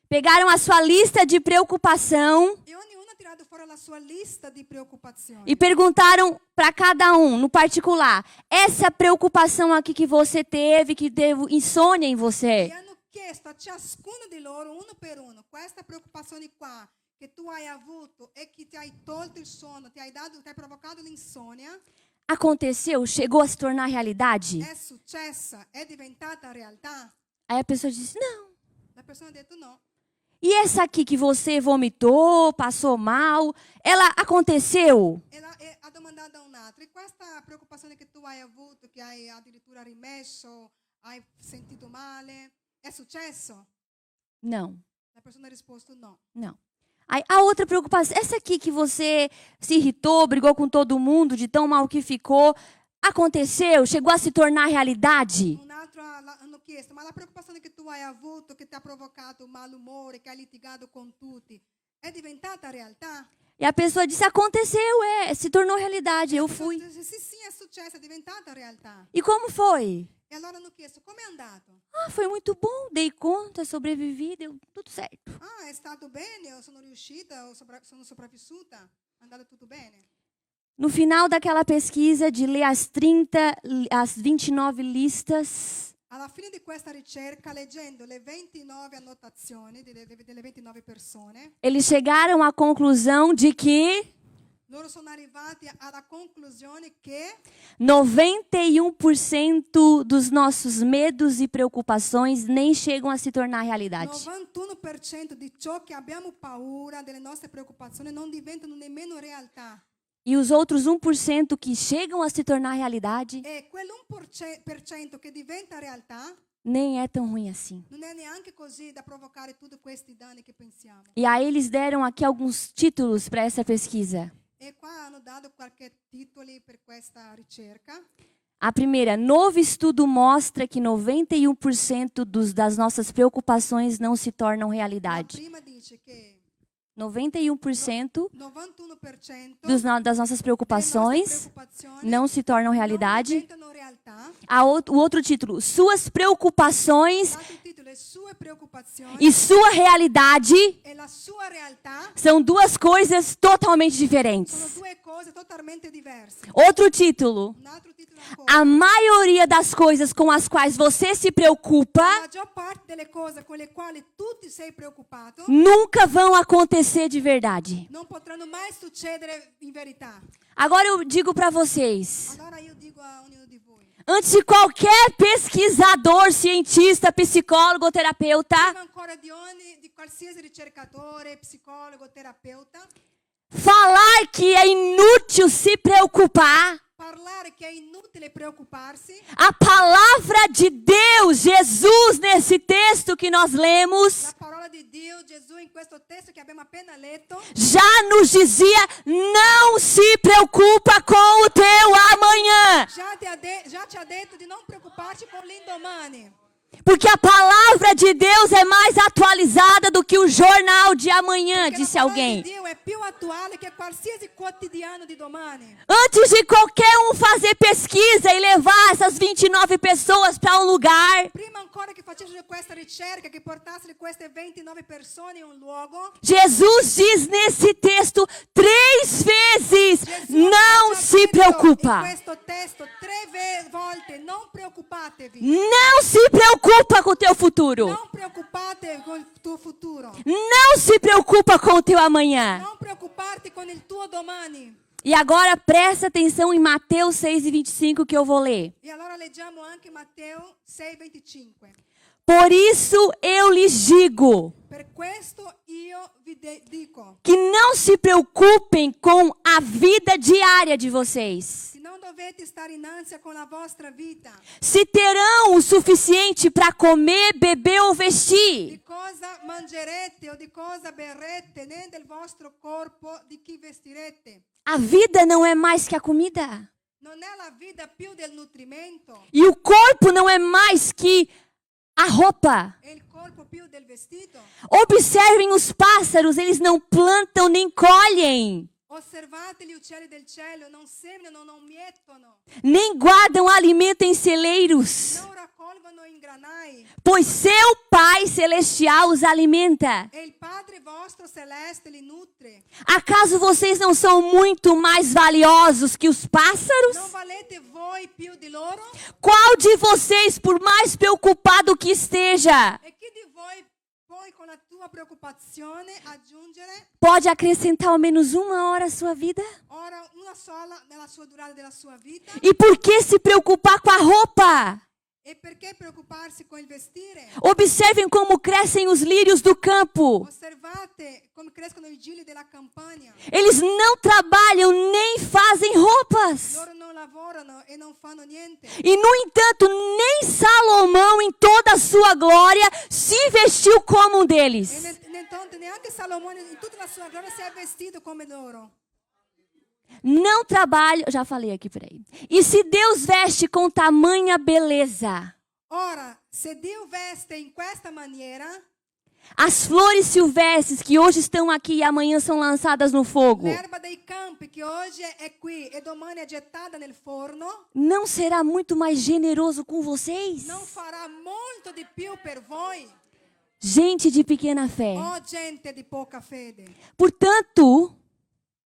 S1: pegaram a sua lista de preocupação
S2: e ognuno ha tirato fuori la sua lista di preoccupazioni.
S1: e perguntaram para cada um, no particular, essa preocupação aqui que você teve, que deu insônia em
S2: E
S1: você,
S2: hanno chiesto a ciascuno di loro, uno per uno, questa preoccupazione qua che tu hai avuto e che ti hai tolto il sonno, ti hai provocato l'insonnia,
S1: aconteceu, chegou a se tornar realidade?
S2: è successa, è diventata realtà?
S1: Aí a pessoa disse, não.
S2: La persona ha detto no.
S1: E essa aqui que você vomitou, passou mal, ela aconteceu?
S2: E ha domandato a un altro, e questa preoccupazione che tu hai avuto, che hai addirittura rimesso, hai sentito male, è successo?
S1: Não,
S2: La persona ha risposto no.
S1: não. Aí a outra preocupação, essa aqui que você se irritou, brigou com todo mundo, de tão mal que ficou, aconteceu? Chegou a se tornar realidade?
S2: Un altro hanno chiesto, ma la preoccupazione che tu hai avuto, che ti ha provocato malumore, che hai litigato con tutti, è diventata realtà?
S1: E a pessoa disse, aconteceu, se tornou realidade, eu fui.
S2: Sì, è successo, è diventata realtà.
S1: E como foi?
S2: E allora hanno chiesto, com'è andato?
S1: Ah, foi muito bom, dei conta, sobrevivi, deu tudo certo.
S2: Ah, è stato bene, sono riuscita, sono sopravvissuta, è andato tutto bene.
S1: No final daquela pesquisa de ler as 29 listas,
S2: Alla fine di questa ricerca, leggendo le 29 annotazioni delle 29 persone,
S1: eles chegaram à conclusão de que
S2: loro sono arrivati alla conclusione che
S1: 91% dos nossos medos e preocupações nem chegam a se tornar realidade.
S2: 91% di ciò che abbiamo paura, delle nostre preoccupazioni, non diventano nemmeno realtà.
S1: E os outros 1% que chegam a se tornar realidade
S2: E quell'1% che diventa realtà
S1: nem é tão ruim assim.
S2: Non è neanche così da provocare tutti questi danni che pensiamo.
S1: E aí eles deram aqui alguns títulos para essa pesquisa.
S2: E qua hanno dato qualche titoli per questa ricerca.
S1: A primeira, novo estudo mostra que 91% das nossas preocupações não se tornam
S2: La
S1: realidade.
S2: prima dice che
S1: 91%
S2: 91%
S1: das nossas preocupações
S2: preoccupazioni
S1: não se tornam
S2: non
S1: realidade.
S2: diventano realtà.
S1: O outro título, suas preocupações
S2: L'altro titolo è sue preoccupazioni
S1: e sua realidade
S2: e la sua realtà
S1: são duas coisas totalmente
S2: sono
S1: diferentes.
S2: due cose totalmente diverse.
S1: Outro título,
S2: Un altro titolo ancora.
S1: a maioria das coisas com as quais você se preocupa
S2: La maggior parte delle cose con le quali tu ti sei preoccupato
S1: nunca vão acontecer de verdade.
S2: non potranno mai succedere in verità.
S1: Agora eu digo para vocês,
S2: Allora io dico a ognuno di voi,
S1: antes de qualquer pesquisador, cientista, psicólogo, terapeuta,
S2: prima ancora di qualsiasi ricercatore, psicologo, terapeuta,
S1: falar que é inútil se preocupar,
S2: parlare che è inutile preoccuparsi,
S1: a palavra de Deus, Jesus, nesse texto que nós lemos,
S2: la parola di Dio, Gesù in questo testo che abbiamo appena letto,
S1: já nos dizia: não se preocupa com o teu amanhã.
S2: già ci ha detto di non preoccuparci con l'indomani.
S1: Porque a palavra de Deus é mais atualizada do que o jornal de amanhã,
S2: Perché
S1: disse
S2: la parola
S1: alguém.
S2: di Dio è più attuale che qualsiasi quotidiano di domani.
S1: Antes de qualquer fazer pesquisa e levar essas 29 pessoas para um lugar,
S2: Prima ancora che facessero questa ricerca, che portassero queste 29 persone in un luogo,
S1: Jesus diz nesse texto 3 vezes:
S2: Gesù
S1: não
S2: ha già
S1: se
S2: detto
S1: preocupa.
S2: in questo testo 3 volte, non preoccupatevi.
S1: Não se preocupa com o teu futuro.
S2: Non preoccupatevi con il tuo futuro.
S1: Não se preocupa com o teu amanhã.
S2: Non preoccuparti con il tuo domani.
S1: E agora presta atenção em Mateus 6:25 que eu vou ler.
S2: E allora leggiamo anche Matteo 6:25.
S1: Por isso eu lhes digo
S2: Per questo io vi dico
S1: que não se preocupem com a vida diária de vocês.
S2: che non dovete stare in ansia con la vostra vita.
S1: Se terão o suficiente para comer, beber ou vestir.
S2: Di cosa mangerete o di cosa berrete, né del vostro corpo di chi vestirete.
S1: A vida não é mais que a comida.
S2: Non è la vita più del nutrimento,
S1: E o corpo não é mais que a roupa.
S2: è il corpo più del vestito.
S1: Observem os pássaros, eles não plantam nem colhem,
S2: Osservate gli uccelli del cielo, non seminano, non mietono,
S1: nem guardam alimento em celeiros,
S2: non raccolgono in granai.
S1: pois seu Pai Celestial os alimenta.
S2: E il Padre vostro celeste li nutre.
S1: Acaso vocês não são muito mais valiosos que os pássaros?
S2: Non valete voi più di loro?
S1: Qual de vocês, por mais preocupado que esteja,
S2: E chi di voi poi con la tua preoccupazione aggiungere
S1: pode acrescentar ao menos 1 hora à sua vida?
S2: ora una sola nella sua durata della sua vita?
S1: E por que se preocupar com a roupa?
S2: E perché preoccuparsi con il vestire?
S1: Observem como crescem os lírios do campo.
S2: Osservate come crescono i gigli della campagna.
S1: Eles não trabalham nem fazem roupas.
S2: Loro non lavorano e non fanno niente.
S1: E, no entanto, nem Salomão, em toda a sua glória, se vestiu como um
S2: E
S1: deles.
S2: neanche Salomone in tutta la sua gloria si è vestito come loro.
S1: Não trabalham, já falei aqui por aí. E se Deus veste com tamanha beleza,
S2: Ora, se Dio veste in questa maniera,
S1: as flores silvestres que hoje estão aqui e amanhã são lançadas no fogo,
S2: l'erba dei campi che oggi è qui e domani è gettata nel forno,
S1: não será muito mais generoso com vocês?
S2: non farà molto di più per voi,
S1: Gente de pequena fé.
S2: o gente di poca fede.
S1: Portanto,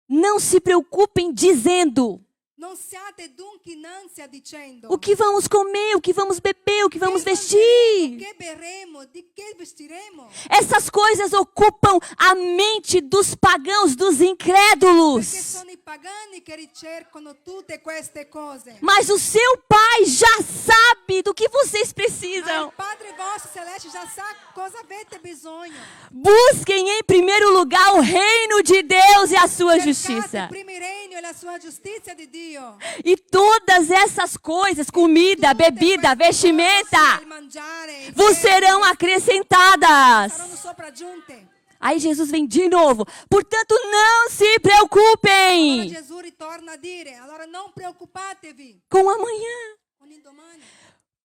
S1: não se preocupem dizendo
S2: Non siate dunque in ansia dicendo
S1: o que vamos comer, o que vamos beber, o que vamos
S2: che mangeremo,
S1: vestir.
S2: che berremo, di che vestiremo.
S1: Essas coisas ocupam a mente dos pagãos, dos
S2: Perché
S1: incrédulos.
S2: sono i pagani che ricercano tutte queste cose.
S1: Mas o seu Pai já sabe do que vocês
S2: Ma il
S1: precisam.
S2: Padre vostro celeste già sa cosa avete bisogno.
S1: Busquem em primeiro lugar o reino de Deus e a sua
S2: Cercate
S1: justiça.
S2: prima il regno e la sua giustizia di Dio.
S1: E todas essas coisas, comida, bebida, vestimenta,
S2: Il mangiare, i
S1: vos
S2: beni,
S1: serão acrescentadas.
S2: saranno sopraggiunte.
S1: Aí Jesus vem de novo. Portanto, não se
S2: Allora
S1: preocupem
S2: Gesù ritorna a dire, allora non preoccupatevi
S1: com o amanhã,
S2: con il domani,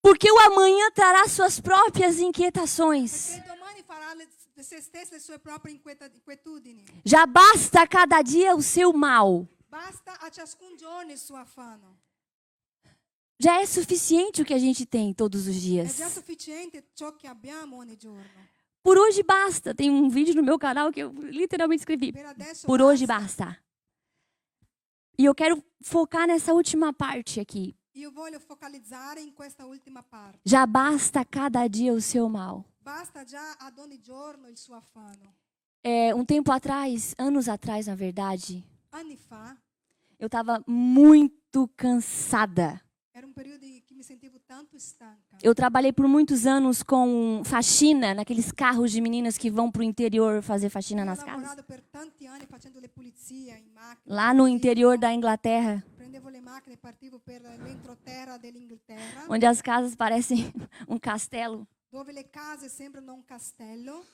S1: porque o amanhã trará suas próprias inquietações.
S2: perché il domani farà di se stesso le sue proprie inquietudini.
S1: Já basta cada dia o seu mal.
S2: Basta a ciascun giorno il suo affanno.
S1: Já é suficiente o que a gente tem todos os
S2: È
S1: dias.
S2: già sufficiente ciò che abbiamo ogni giorno.
S1: Por hoje basta. Tem um vídeo no meu canal que eu literalmente escrevi.
S2: Per adesso
S1: Por hoje basta. E eu quero focar nessa última parte aqui.
S2: Io voglio focalizzare in questa ultima parte.
S1: Já basta cada dia o seu mal.
S2: Basta già ad ogni giorno il suo affanno.
S1: Um tempo atrás, anos atrás, na verdade,
S2: Anni fa
S1: eu estava muito cansada.
S2: era un periodo in cui mi sentivo tanto stanca.
S1: Eu trabalhei por muitos anos com faxina, naqueles carros de meninas que vão para o interior fazer faxina
S2: Ho
S1: nas casas.
S2: lavorato per tanti anni facendo le pulizie in macchina.
S1: Lá no interior da Inglaterra,
S2: Prendevo le macchine e partivo per l'entroterra dell'Inghilterra,
S1: onde as casas parecem um castelo.
S2: dove le case sembrano un castello.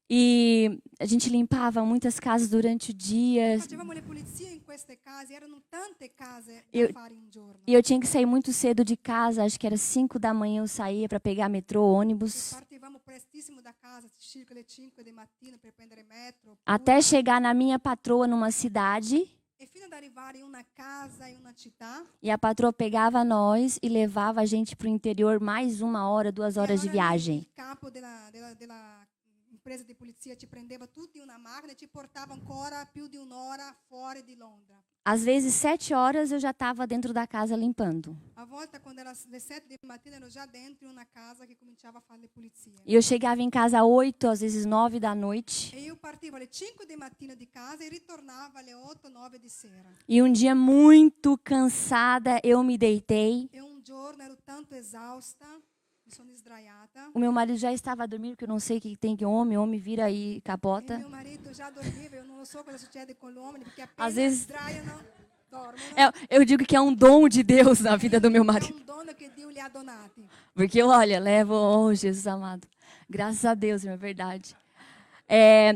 S1: E a gente limpava muitas casas durante o dia.
S2: Facevamo le pulizie in queste case, erano tante case
S1: Eu-
S2: da fare in un giorno.
S1: E eu tinha que sair muito cedo de casa, acho que era 5 da manhã eu saía para pegar metrô,
S2: E
S1: ônibus,
S2: partivamo prestissimo da casa, circa le 5 di mattina per prendere metro.
S1: até chegar na minha patroa numa cidade.
S2: E fino ad arrivare in una casa, in una città.
S1: E a patroa pegava nós e levava a gente para o interior mais 1 hora, 2
S2: E
S1: horas de
S2: allora
S1: viagem.
S2: il capo della impresa di polizia ci prendeva tutti in una macchina e ci portava ancora più di un'ora fuori di Londra.
S1: Às vezes, 7 horas eu já estava dentro da casa limpando.
S2: A volte, quando era le 7 di mattina, ero già dentro in una casa che cominciava a fare le pulizie.
S1: E eu chegava em casa 8, às vezes 9 da noite.
S2: E io partivo alle 5 di mattina di casa e ritornavo alle 8, 9 di sera.
S1: E um dia, muito cansada, eu me deitei.
S2: E un giorno ero tanto esausta, mi sono sdraiata.
S1: O meu marido já estava dormindo, porque eu não sei o que tem que homem vira e
S2: E
S1: capota.
S2: mio marito già dormiva, io non lo so cosa succede con l'uomo, perché appena
S1: Às vezes-
S2: sdraiano, dormono.
S1: Eu digo que é um dom de Deus na vida do meu
S2: È
S1: marido.
S2: un dono che Dio gli ha donati.
S1: Porque, olha, levo, oh Jesus amado. Graças a Deus, é verdade.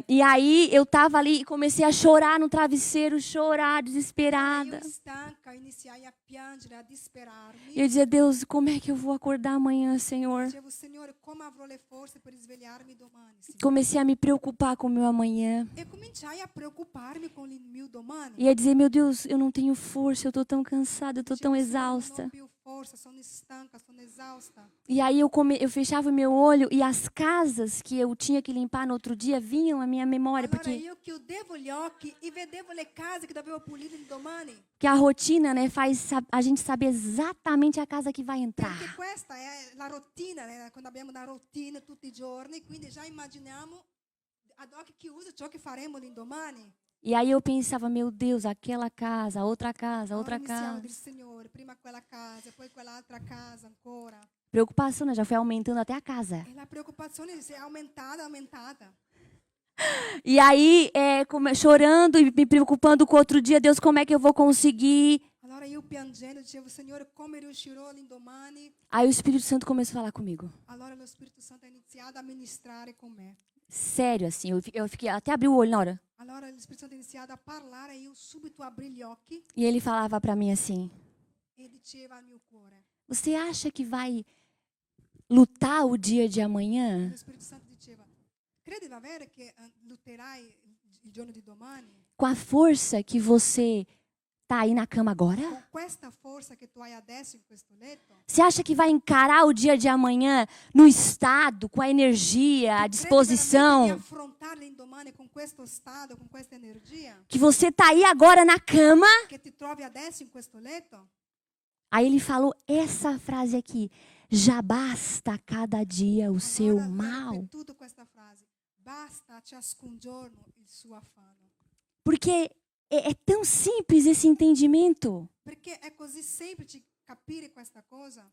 S1: E aí eu estava ali e comecei a chorar no travesseiro, chorar, desesperada.
S2: Io stanca iniziai a piangere, a disperarmi.
S1: E eu dizia, Deus, como é que eu vou acordar amanhã, Senhor?
S2: Dicevo, Signore, come avrò le forze per svegliarmi domani? Signore?
S1: Comecei a me preocupar com o meu amanhã.
S2: E cominciai a preoccuparmi con il mio domani.
S1: E a dizer, meu Deus, eu não tenho força, eu estou tão cansada, eu estou tão
S2: Dicevo, Signore,
S1: exausta.
S2: Non ho più forza, sono stanca, sono esausta.
S1: E aí eu fechava o meu olho e as casas que eu tinha que limpar no outro dia vinham à minha memória,
S2: Allora
S1: porque
S2: io chiudevo gli occhi e vedevo le case che dovevo pulire il domani.
S1: que a rotina, né, faz a gente saber exatamente a casa que vai
S2: Perché
S1: entrar.
S2: questa è la routine, quando abbiamo una routine tutti i giorni, quindi già immaginiamo ad occhi chiusi ciò che faremo l'indomani.
S1: E aí eu pensava, meu Deus, aquela casa, outra casa,
S2: Allora
S1: outra
S2: iniziamo a
S1: casa.
S2: dire, Signore, prima quella casa, poi quell'altra casa ancora.
S1: Preocupação, né, já foi aumentando até a casa.
S2: E la preoccupazione si è aumentata, aumentata.
S1: E aí, chorando e me preocupando com outro dia, Deus, como é que eu vou conseguir?
S2: Allora io piangendo dicevo, Signore, come riuscirò l'indomani?
S1: Aí o Espírito Santo começou a falar comigo.
S2: Allora lo Spirito Santo ha iniziato a ministrare con me.
S1: Sério, assim, eu fiquei, até abri o olho na hora.
S2: Allora lo Spirito Santo ha iniziato a parlare e io subito apri gli occhi
S1: E ele falava para mim assim,
S2: e diceva al mio cuore.
S1: você acha que vai lutar o dia de amanhã?
S2: Lo Spirito Santo diceva, credi davvero che lotterai il giorno di domani?
S1: Com a força que você tá aí na cama agora?
S2: Con questa forza che tu hai adesso in questo letto?
S1: Você acha que vai encarar o dia de amanhã no estado, com a energia, a
S2: Credi
S1: disposição?
S2: veramente di affrontare l'indomani con questo stato, con questa energia?
S1: Que você tá aí agora na cama?
S2: Che ti trovi adesso in questo letto?
S1: Aí ele falou essa frase aqui: já basta cada dia o seu
S2: Allora, ha
S1: mal.
S2: ripetuto questa frase. Basta a ciascun giorno il suo affanno.
S1: Porque é tão simples esse entendimento.
S2: Perché è così semplice capire questa cosa.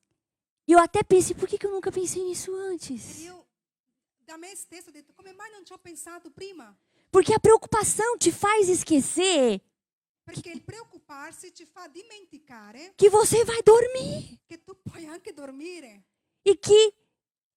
S1: E eu até pensei, por que eu nunca pensei nisso
S2: E
S1: antes?
S2: io da me stesso ho detto, come mai non ci ho pensato prima?
S1: Porque a preocupação te faz esquecer
S2: Perché il preoccuparsi ci fa dimenticare
S1: que você vai dormir.
S2: che tu puoi anche dormire.
S1: E que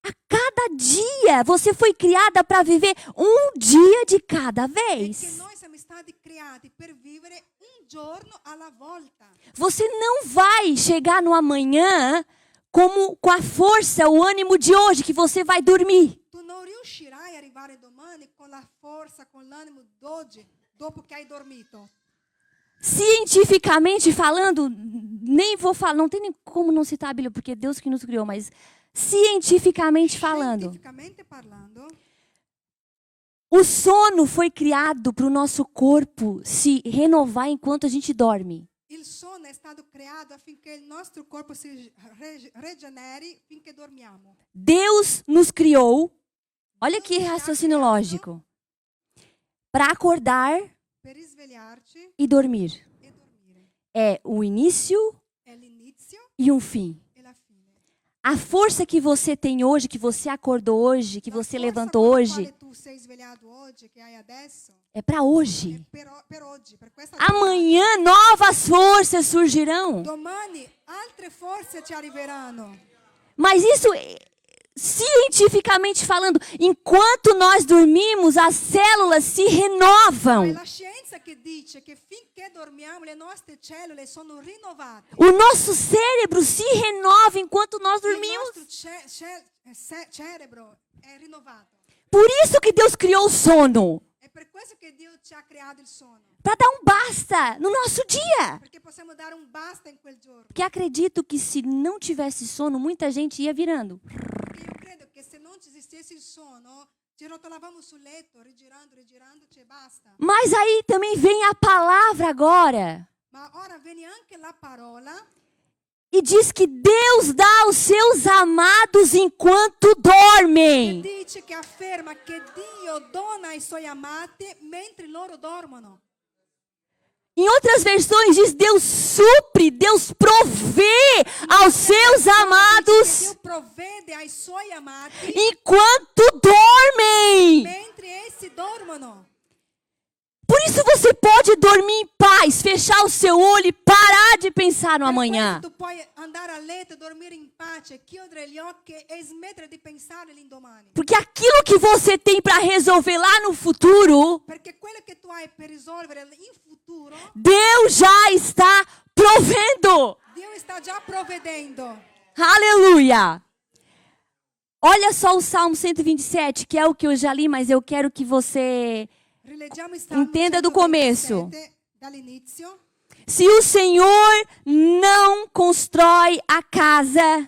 S1: a cada dia você foi criada para viver um dia de cada
S2: E che
S1: vez.
S2: noi siamo stati creati per vivere un giorno alla volta.
S1: Você não vai chegar no amanhã como com a força, o ânimo de hoje que você vai dormir.
S2: Tu non riuscirai a arrivare domani con la forza, con l'animo d'oggi, dopo che hai dormito.
S1: Cientificamente falando, nem vou falar, não tem nem como não citar a Bíblia, porque é Deus que nos criou, mas cientificamente falando,
S2: Scientificamente parlando,
S1: o sono foi criado para o nosso corpo se renovar enquanto a gente dorme.
S2: il sonno è stato creato affinché il nostro corpo si rigeneri finché dormiamo.
S1: Deus nos criou, olha que raciocínio lógico, para acordar
S2: Per risvegliarci
S1: e dormir.
S2: e dormire.
S1: É o início
S2: È l'inizio
S1: e um fim.
S2: e la fine.
S1: A força que você tem hoje, que você acordou hoje, que
S2: La
S1: você
S2: forza
S1: levantou
S2: con la
S1: hoje,
S2: quale tu sei svegliato oggi, che hai adesso,
S1: é para
S2: è
S1: hoje.
S2: per oggi, per questa
S1: Amanhã novas forças surgirão.
S2: Domani altre forze ci arriveranno.
S1: Mas isso, cientificamente falando, enquanto nós dormimos, as células se
S2: Ma è
S1: renovam.
S2: la scienza che dice che finché dormiamo le nostre cellule sono rinnovate.
S1: O nosso cérebro se renova enquanto nós
S2: Il
S1: dormimos.
S2: nostro cerebro è rinnovato.
S1: Por isso que Deus criou o sono.
S2: È per questo che Dio ci ha creato il sonno.
S1: Para dar um basta no nosso dia.
S2: Perché possiamo dare un basta in quel giorno.
S1: Porque acredito que se não tivesse sono, muita gente ia virando.
S2: Perché io credo che se non ci esistesse il sonno, ci rotolavamo sul letto, rigirandoci e basta.
S1: Mas aí também vem a palavra agora.
S2: Ma ora viene anche la parola
S1: E diz que Deus dá aos seus amados enquanto
S2: che
S1: dormem.
S2: dice, che afferma che Dio dona ai suoi amati mentre loro dormono.
S1: Em outras versões diz Deus supre, Deus provê aos seus
S2: Dio
S1: amados
S2: provvede ai suoi amati
S1: enquanto dormem.
S2: mentre essi dormono.
S1: Por isso você pode dormir em paz, fechar o seu olho e parar de pensar no
S2: Per
S1: amanhã.
S2: questo tu puoi andare a letto, dormire in pace, chiudere gli occhi e smettere di pensare all'indomani.
S1: Porque aquilo que você tem para resolver lá no futuro,
S2: Perché quello che tu hai per risolvere in futuro,
S1: Deus já está provendo.
S2: Dio sta già provvedendo.
S1: Aleluia! Olha só o Salmo 127, que é o que eu já li, mas eu quero que você
S2: Rileggiamo il Salmo
S1: entenda do começo.
S2: 127 dall'inizio.
S1: Se o Senhor não constrói a casa,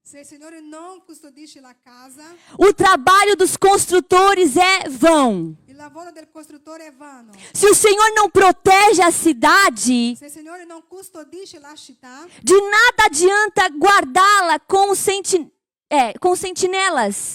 S2: Se il Signore non custodisce la casa,
S1: o trabalho dos construtores é vão.
S2: il lavoro del costruttore è vano.
S1: Se o Senhor não protege a cidade,
S2: Se il Signore non custodisce la città,
S1: de nada adianta guardá-la com sentinelas.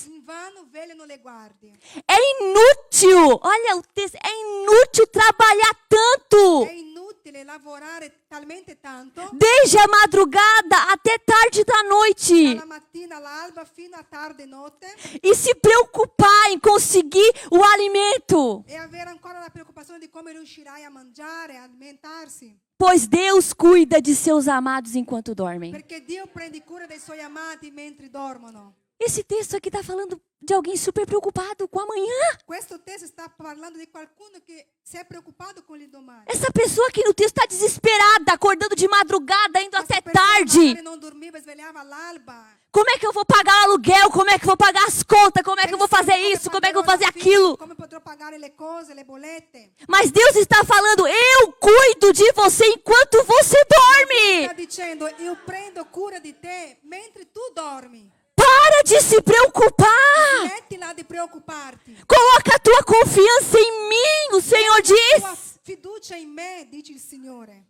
S2: in vano velano le guardie.
S1: É inútil, olha o texto, é inútil trabalhar tanto,
S2: È inutile lavorare talmente tanto,
S1: desde a madrugada até tarde da noite,
S2: dalla mattina all'alba fino a tarde notte,
S1: e se preocupar em conseguir o alimento,
S2: e avere ancora la preoccupazione di come riuscirai a mangiare, a alimentarsi.
S1: pois Deus cuida de seus amados enquanto dormem.
S2: Perché Dio prende cura dei suoi amati mentre dormono.
S1: Esse texto aqui está falando de alguém super preocupado com amanhã.
S2: Questo testo sta parlando di qualcuno che si è preoccupato con il domani.
S1: Essa pessoa aqui no texto está desesperada, acordando de madrugada, indo
S2: Questa
S1: até
S2: persona
S1: tarde.
S2: magari non dormiva e svegliava all'alba.
S1: Como é que eu vou pagar o aluguel? Como é que eu vou pagar as contas? Como é que eu vou fazer isso? Como é que eu vou fazer aquilo?
S2: Come potrò pagare le cose, le bollette?
S1: Mas Deus está falando, eu cuido de você enquanto você
S2: Sta
S1: dorme.
S2: dicendo, io prendo cura di te mentre tu dormi.
S1: Para de se preocupar.
S2: Smettila di preoccuparti.
S1: Coloca a tua confiança em mim, o Senhor
S2: Tua
S1: diz.
S2: fiducia in me, dice il Signore.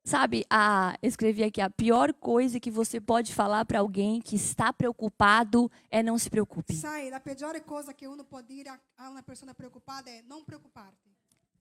S1: Sabe, eu escrevi aqui, a pior coisa que você pode falar para alguém que está preocupado é não se preocupe.
S2: Sai, la peggiore cosa che uno può dire a una persona preoccupata è non preoccuparti.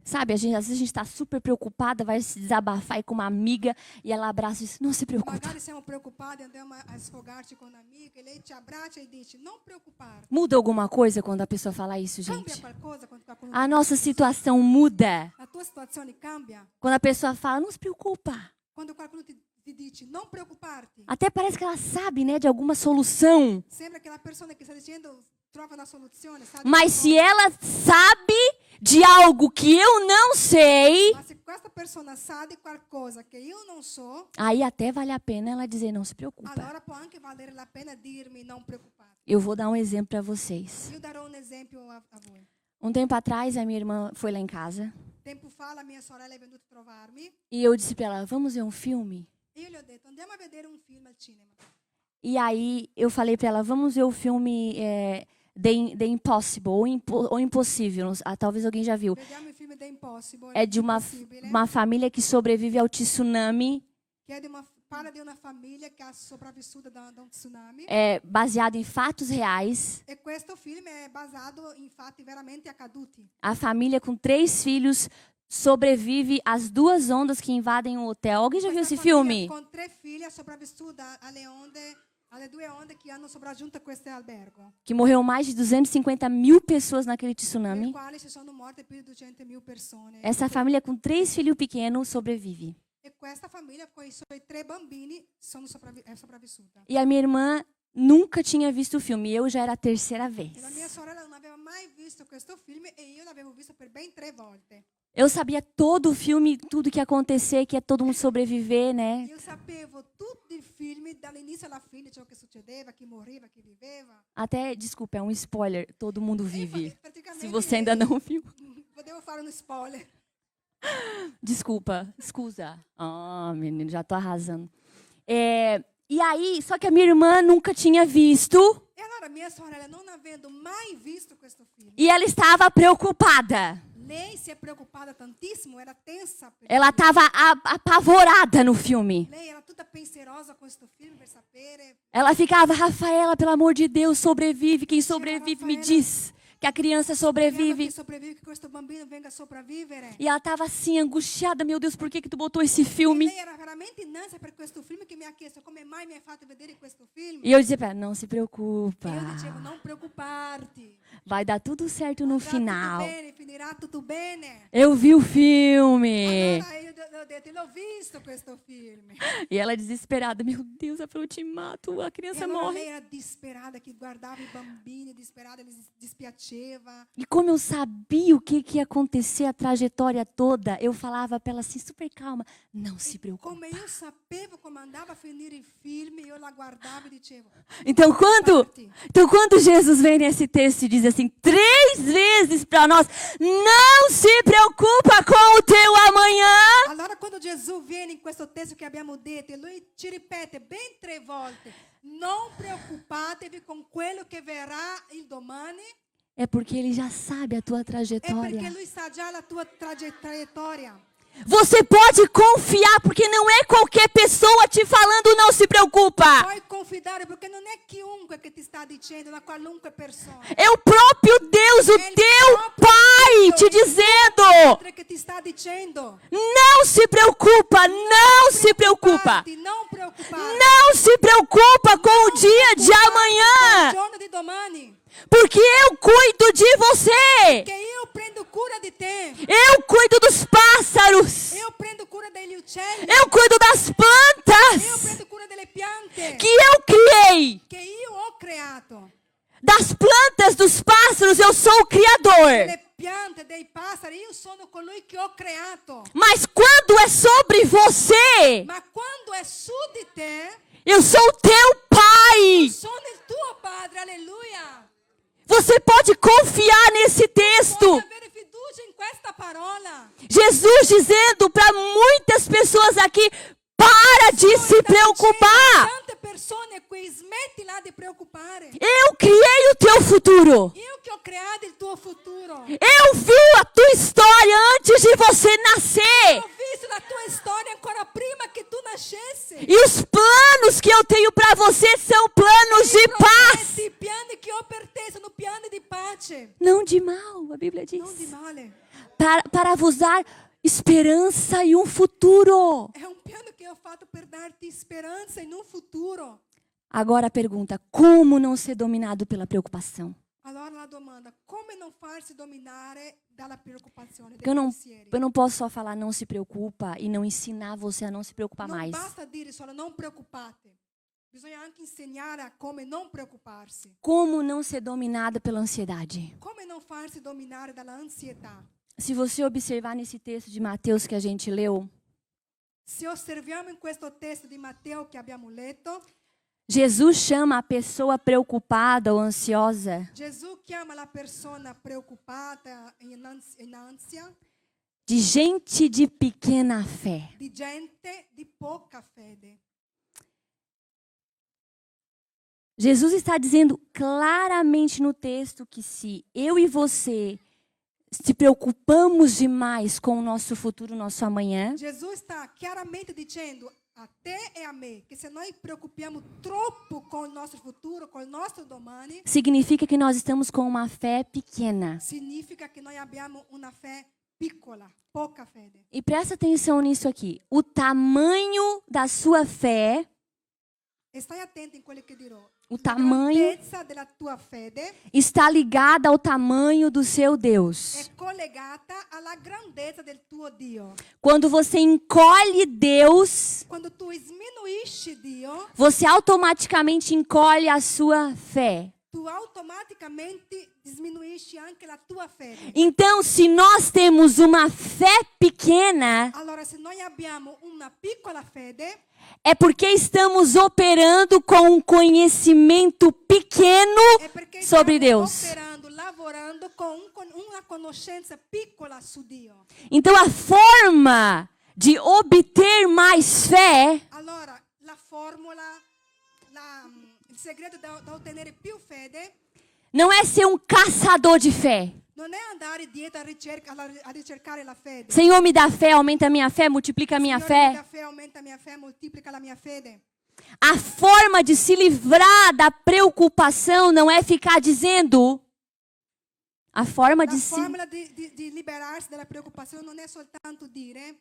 S1: Sabe, às vezes a gente está super preocupada, vai se desabafar aí com uma amiga e ela abraça e diz, não se preocupa.
S2: Magari siamo preoccupati, andiamo a sfogarci con un'amica e lei ci abbraccia e dice non preoccupare.
S1: Muda alguma coisa quando a pessoa fala isso,
S2: Cambia
S1: gente?
S2: qualcosa quando qualcuno
S1: A nossa situação muda.
S2: La tua situazione cambia.
S1: Quando a pessoa fala, não se preocupa.
S2: Quando qualcuno ti dice non preoccuparti.
S1: Até parece que ela sabe, né, de alguma solução.
S2: Sembra che la persona che sta dicendo trova una soluzione. Sa di
S1: Mas se
S2: qualcosa.
S1: ela sabe de algo que eu não sei,
S2: Ma se questa persona sa di qualcosa che io non so,
S1: aí até vale a pena ela dizer, não se preocupa.
S2: allora può anche valere la pena dirmi non preoccupare.
S1: Eu vou dar um exemplo para vocês.
S2: Io darò un esempio a voi.
S1: Um tempo atrás, a minha irmã foi lá em casa
S2: Tempo fa la mia sorella è venuta a trovarmi
S1: e eu disse para ela, vamos ver um filme?
S2: e io le ho detto andiamo a vedere un film al cinema.
S1: E aí eu falei para ela, vamos ver o filme The Impossible, ou Impossível. Talvez alguém já viu.
S2: Vediamo il film The Impossible.
S1: É de uma família que sobrevive ao tsunami.
S2: Che è parla di una famiglia che ha sopravvissuto da un tsunami.
S1: É baseado em fatos reais.
S2: E questo film è basato in fatti veramente accaduti.
S1: A família com 3 filhos sobrevive às 2 ondas que invadem o hotel. Alguém já viu esse filme?
S2: Con 3 figli ha sopravvissuto alle 2 onde che hanno sopraggiunto questo albergo.
S1: Que morreu mais de 250.000 pessoas naquele
S2: Nel
S1: tsunami.
S2: quale ci sono morte più di 200.000 persone.
S1: Essa família com 3 filhos pequenos sobrevive.
S2: E questa famiglia con i suoi 3 bambini è sopravvissuta.
S1: E a minha irmã nunca tinha visto o filme. Eu já era a 3ª vez.
S2: E la mia sorella non aveva mai visto questo film e io l'avevo visto per ben 3 volte.
S1: Eu sabia todo o filme, tudo que ia acontecer, que ia todo mundo sobreviver, né?
S2: Io sapevo tutti i film dall'inizio alla fine, ciò che succedeva, chi moriva, chi viveva.
S1: Até, desculpa, é um spoiler, todo mundo vive.
S2: Praticamente,
S1: Se você ainda não viu.
S2: Potevo fare uno spoiler.
S1: Desculpa, escusa. Ah, menino, já tô arrasando. E aí, só que a minha irmã nunca tinha visto
S2: E allora mia sorella, non avendo mai visto questo film,
S1: e ela estava preocupada.
S2: lei si è preoccupata tantissimo, era tensa.
S1: Ela estava apavorada no filme.
S2: Lei era tutta pensierosa con questo film per sapere.
S1: Ela ficava, Rafaela, pelo amor de Deus, sobrevive. Quem sobrevive me diz que a criança sobrevive.
S2: Che sobrevive, che questo bambino venga a sopravvivere.
S1: E ela estava assim, angustiada. Meu Deus, por que tu botou esse
S2: E
S1: filme?
S2: lei era veramente in ansia per questo film che mi ha chiesto come mai mi hai fatto vedere questo film.
S1: E eu dizia para ela, não se preocupa.
S2: E io dicevo non preoccuparti.
S1: Vai dar tudo certo no
S2: Andrà
S1: final.
S2: tutto bene, finirà tutto bene.
S1: Eu vi o filme.
S2: Allora io ho detto, l'ho visto questo film.
S1: E ela desesperada, meu Deus, ela falou, eu te mato, a
S2: E
S1: criança
S2: allora
S1: morre.
S2: lei era disperata, che guardava i bambini, disperata, le dispiaceva.
S1: E como eu sabia o que ia acontecer, a trajetória toda, eu falava para ela assim, super calma, não se preocupe.
S2: Come io sapevo come andava a finire il film, io la guardavo e dicevo,
S1: Então quando Jesus vem nesse texto e diz assim, 3 vezes para nós, não se preocupa com o teu amanhã.
S2: allora quando Gesù viene in questo testo che abbiamo detto, e lui ci ripete ben 3 volte, non preoccupatevi con quello che verrà il domani,
S1: É porque ele já sabe a tua
S2: è perché
S1: trajetória.
S2: lui sa già la tua traiettoria.
S1: Você pode confiar, porque não é qualquer pessoa te falando, não se preocupa.
S2: Puoi confidare perché non è chiunque che ti sta dicendo, una qualunque persona.
S1: É o próprio Deus, o teu Pai, te dizendo,
S2: Padre che ti sta dicendo,
S1: não se preocupa, não se preocupa.
S2: non preoccuparti.
S1: Não se preocupa com o dia de
S2: Il
S1: amanhã,
S2: giorno di domani,
S1: porque eu cuido de você.
S2: che io prendo cura di te.
S1: Eu cuido dos pássaros.
S2: Io prendo cura degli uccelli.
S1: Eu cuido das
S2: Io
S1: plantas
S2: prendo cura delle piante
S1: que eu criei.
S2: che io ho creato.
S1: Das plantas, dos pássaros, eu sou o Criador.
S2: Le piante, dei passeri, io sono colui che ho creato.
S1: Mas quando é sobre você,
S2: Ma quando è su di te,
S1: eu sou o teu Pai.
S2: sono il tuo padre, alleluia.
S1: Você pode confiar nesse
S2: Puoi
S1: texto.
S2: avere fiducia in questa parola.
S1: Jesus dizendo para muitas pessoas aqui, para de se preocupar.
S2: Tante persone qui, smettila di preoccupare.
S1: Eu criei o teu futuro.
S2: Io che ho creato il tuo futuro.
S1: Eu vi a tua história antes de você nascer.
S2: Ho visto la tua storia ancora prima che tu nascessi.
S1: E os planos que eu tenho para você são planos de paz.
S2: I piani che ho per te sono piani di pace. piace,
S1: não de mal, a Bíblia diz.
S2: non di male.
S1: Para vos dar esperança e um futuro.
S2: È un piano che ho fatto per darti speranza in un futuro.
S1: Agora a pergunta, como não ser dominado pela preocupação?
S2: Allora la domanda, come non farsi dominare dalla preoccupazione,
S1: Porque
S2: dai
S1: eu
S2: pensieri?
S1: não posso só falar não se preocupa e não ensinar você a não se preocupar
S2: Non
S1: mais.
S2: basta dire solo non preoccupate, bisogna anche insegnare a come non preoccuparsi.
S1: Como não ser dominado pela ansiedade?
S2: Come non farsi dominare dalla ansietà?
S1: Se você observar nesse texto de Mateus que a gente leu,
S2: Se osserviamo in questo testo di Matteo che abbiamo letto,
S1: Jesus chama a pessoa preocupada ou ansiosa
S2: Gesù chiama la persona preoccupata in ansia
S1: de gente de pequena fé.
S2: di gente di poca fede.
S1: Jesus está dizendo claramente no texto que se eu e você se preocupamos demais com o nosso futuro, o nosso amanhã,
S2: Gesù sta chiaramente dicendo a te e a me che se noi preoccupiamo troppo con il nostro futuro, con il nostro domani,
S1: significa que nós estamos com uma fé pequena.
S2: significa che noi abbiamo una fede piccola, poca fede.
S1: E presta atenção nisso aqui. O tamanho da sua fé,
S2: E stai attento in quello che dirò.
S1: o
S2: La
S1: tamanho
S2: grandezza della tua fede
S1: está ligada ao tamanho do seu Deus.
S2: è collegata alla grandezza del tuo Dio.
S1: Quando você encolhe Deus,
S2: Quando tu sminuisci Dio,
S1: você automaticamente encolhe a sua fé.
S2: tu automaticamente diminuisci anche la tua fede.
S1: Então, se nós temos uma fé pequena,
S2: Allora, se noi abbiamo una piccola fede,
S1: é porque estamos operando com um conhecimento pequeno
S2: è perché
S1: sobre
S2: stiamo
S1: Deus.
S2: operando, lavorando con una conoscenza piccola su Dio.
S1: Então, a forma de obter mais fé
S2: Allora, la formula, il segreto da ottenere più fede
S1: não é ser um caçador de fé.
S2: non è andare dietro a ricercare la fede.
S1: Senhor, me dá fé, aumenta a minha fé, multiplica a minha
S2: Signore, mi dà
S1: fé.
S2: fede, aumenta mia fede, moltiplica la mia fede.
S1: A forma de se livrar da preocupação não é ficar dizendo. A forma
S2: La
S1: de se
S2: formula di liberarsi dalla preoccupazione non è soltanto dire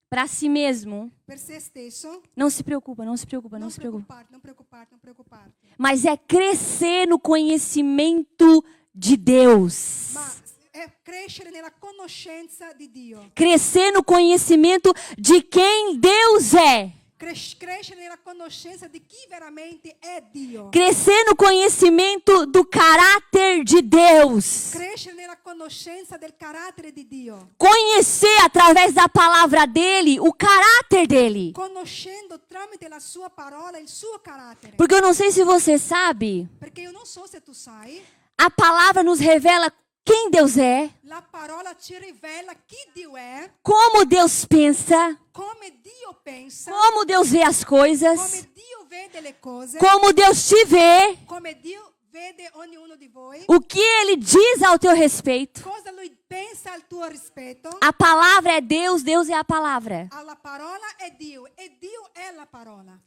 S1: para si mesmo,
S2: per se stesso,
S1: não se preocupa, não se preocupa, não
S2: non
S1: se preocupa.
S2: preoccuparti, non preoccuparti, non preoccuparti.
S1: Mas é crescer no conhecimento de Deus.
S2: Ma è crescere nella conoscenza di Dio.
S1: Crescer no conhecimento de quem Deus é.
S2: Crescere nella conoscenza di chi veramente è Dio.
S1: Crescer no conhecimento do caráter de Deus.
S2: Crescere nella conoscenza del carattere di Dio.
S1: Conhecer através da palavra dele o caráter dele.
S2: Conoscendo tramite la sua parola il suo carattere.
S1: Porque eu não sei se você sabe,
S2: Perché io non so se tu sai,
S1: a palavra nos revela quem Deus é,
S2: la parola ci rivela chi Dio è,
S1: como Deus pensa,
S2: come Dio pensa,
S1: como Deus vê as coisas,
S2: come Dio vede le cose,
S1: como Deus te vê,
S2: come Dio vede ognuno di voi,
S1: o que ele diz ao teu respeito.
S2: cosa Lui pensa al tuo rispetto.
S1: A palavra é Deus, Deus é a palavra.
S2: Alla parola è Dio e Dio è la parola.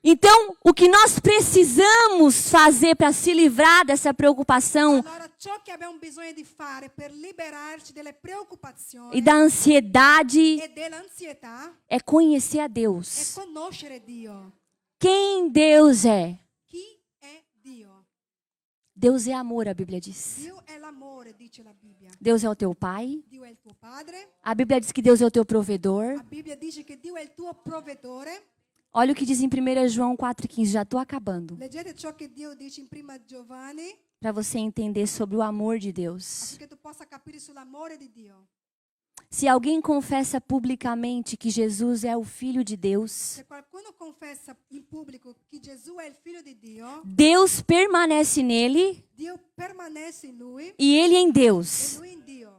S1: Então, o que nós precisamos fazer para se livrar dessa preocupação
S2: Allora, ciò che abbiamo bisogno di fare per liberarci delle preoccupazioni
S1: e da ansiedade
S2: e dell'ansietà
S1: é conhecer a
S2: è
S1: Deus.
S2: conoscere Dio.
S1: Quem Deus é?
S2: Chi è Dio?
S1: Deus é amor, a Bíblia diz.
S2: Dio è l'amore, dice la Bibbia.
S1: Deus é o teu pai.
S2: Dio è il tuo padre.
S1: A Bíblia diz que Deus é o teu provedor.
S2: La Bibbia dice che Dio è il tuo provedore.
S1: Olha o que diz em 1 João 4,15. Já estou acabando.
S2: Leggete ciò che Dio dice in Prima Giovanni
S1: Para você entender sobre o amor de Deus.
S2: affinché tu possa capire sull'amore di Dio.
S1: Se alguém confessa publicamente que Jesus é o Filho de Deus,
S2: Se qualcuno confessa in pubblico che Gesù è il figlio di Dio,
S1: Deus permanece nele
S2: Dio permanece in lui
S1: e ele em
S2: e
S1: Deus.
S2: lui in Dio.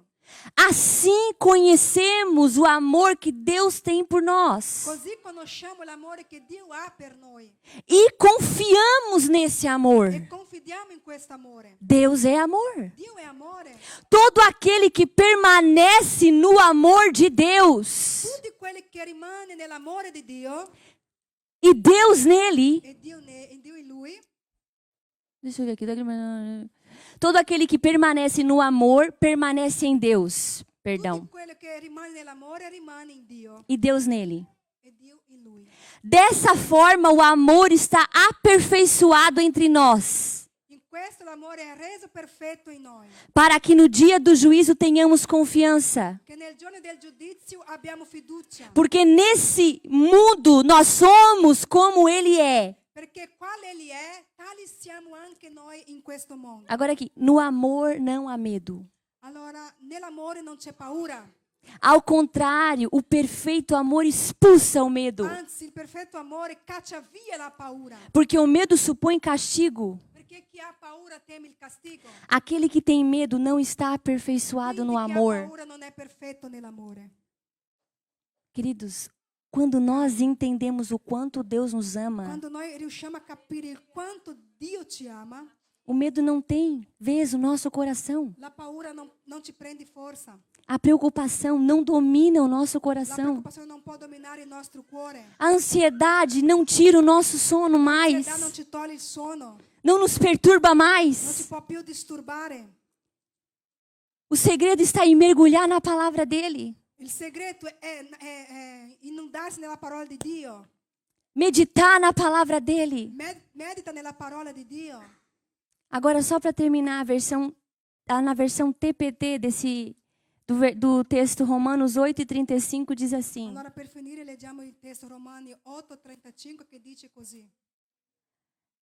S1: Assim conhecemos o amor que Deus tem por nós
S2: Così conosciamo l'amore che Dio ha per noi
S1: e confiamos nesse amor.
S2: e confidiamo in questo amore.
S1: Deus é amor.
S2: Dio è amore.
S1: Todo aquele que permanece no amor de Deus
S2: Tutti quelli che rimane nell'amore di Dio
S1: e Deus nele.
S2: e Dio in lui,
S1: Deixa eu ver aqui. Todo aquele que permanece no amor, permanece em Deus. Perdão.
S2: Tutto quello che rimane nell'amore rimane in Dio
S1: E Deus nele.
S2: e Dio in lui.
S1: Dessa forma, o amor está aperfeiçoado entre nós,
S2: In questo l'amore è reso perfetto in noi,
S1: para que no dia do juízo tenhamos confiança.
S2: che nel giorno del giudizio abbiamo fiducia,
S1: Porque nesse mundo nós somos como Ele é.
S2: perché quale egli è, tali siamo anche noi in questo mondo.
S1: Agora aqui, no amor não há medo.
S2: Allora, nell'amore non c'è paura,
S1: Ao contrário, o perfeito amor expulsa o medo.
S2: anzi il perfetto amore caccia via la paura,
S1: Porque o medo supõe castigo.
S2: perché chi ha paura teme il castigo.
S1: Aquele que tem medo não está aperfeiçoado no
S2: Quindi chi ha
S1: amor.
S2: paura non è perfetto nell'amore.
S1: Queridos, quando nós entendemos o quanto Deus nos ama,
S2: Quando noi riusciamo a capire il quanto Dio ci ama,
S1: o medo não tem vez no nosso coração.
S2: la paura non ci prende forza.
S1: A preocupação não domina o nosso
S2: La
S1: coração.
S2: preoccupazione non può dominare il nostro cuore.
S1: A ansiedade não tira o nosso sono mais.
S2: L'ansietà non ci toglie il sonno,
S1: Não nos perturba
S2: non ci
S1: mais.
S2: può più disturbare.
S1: O segredo está em mergulhar na palavra dele.
S2: Il segreto è inondarsi nella parola di Dio.
S1: Meditar na palavra dele.
S2: Medita nella parola di Dio.
S1: Agora, só para terminar, na versão TPT do texto Romanos 8:35 diz assim.
S2: Allora per finire leggiamo il testo Romani 8:35 che dice così.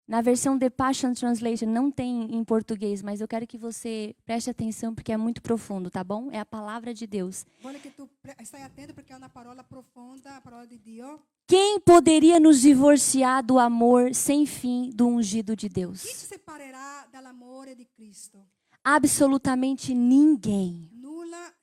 S1: Na versão The Passion Translation não tem em português, mas eu quero que você preste atenção porque é muito profundo, tá bom? É a palavra de Deus.
S2: Voglio che tu stai attento perché è una parola profonda, la parola di Dio.
S1: Quem poderia nos divorciar do amor sem fim do ungido de
S2: Chi
S1: Deus?
S2: ci separerà dall'amore di Cristo?
S1: Absolutamente ninguém.
S2: Nulla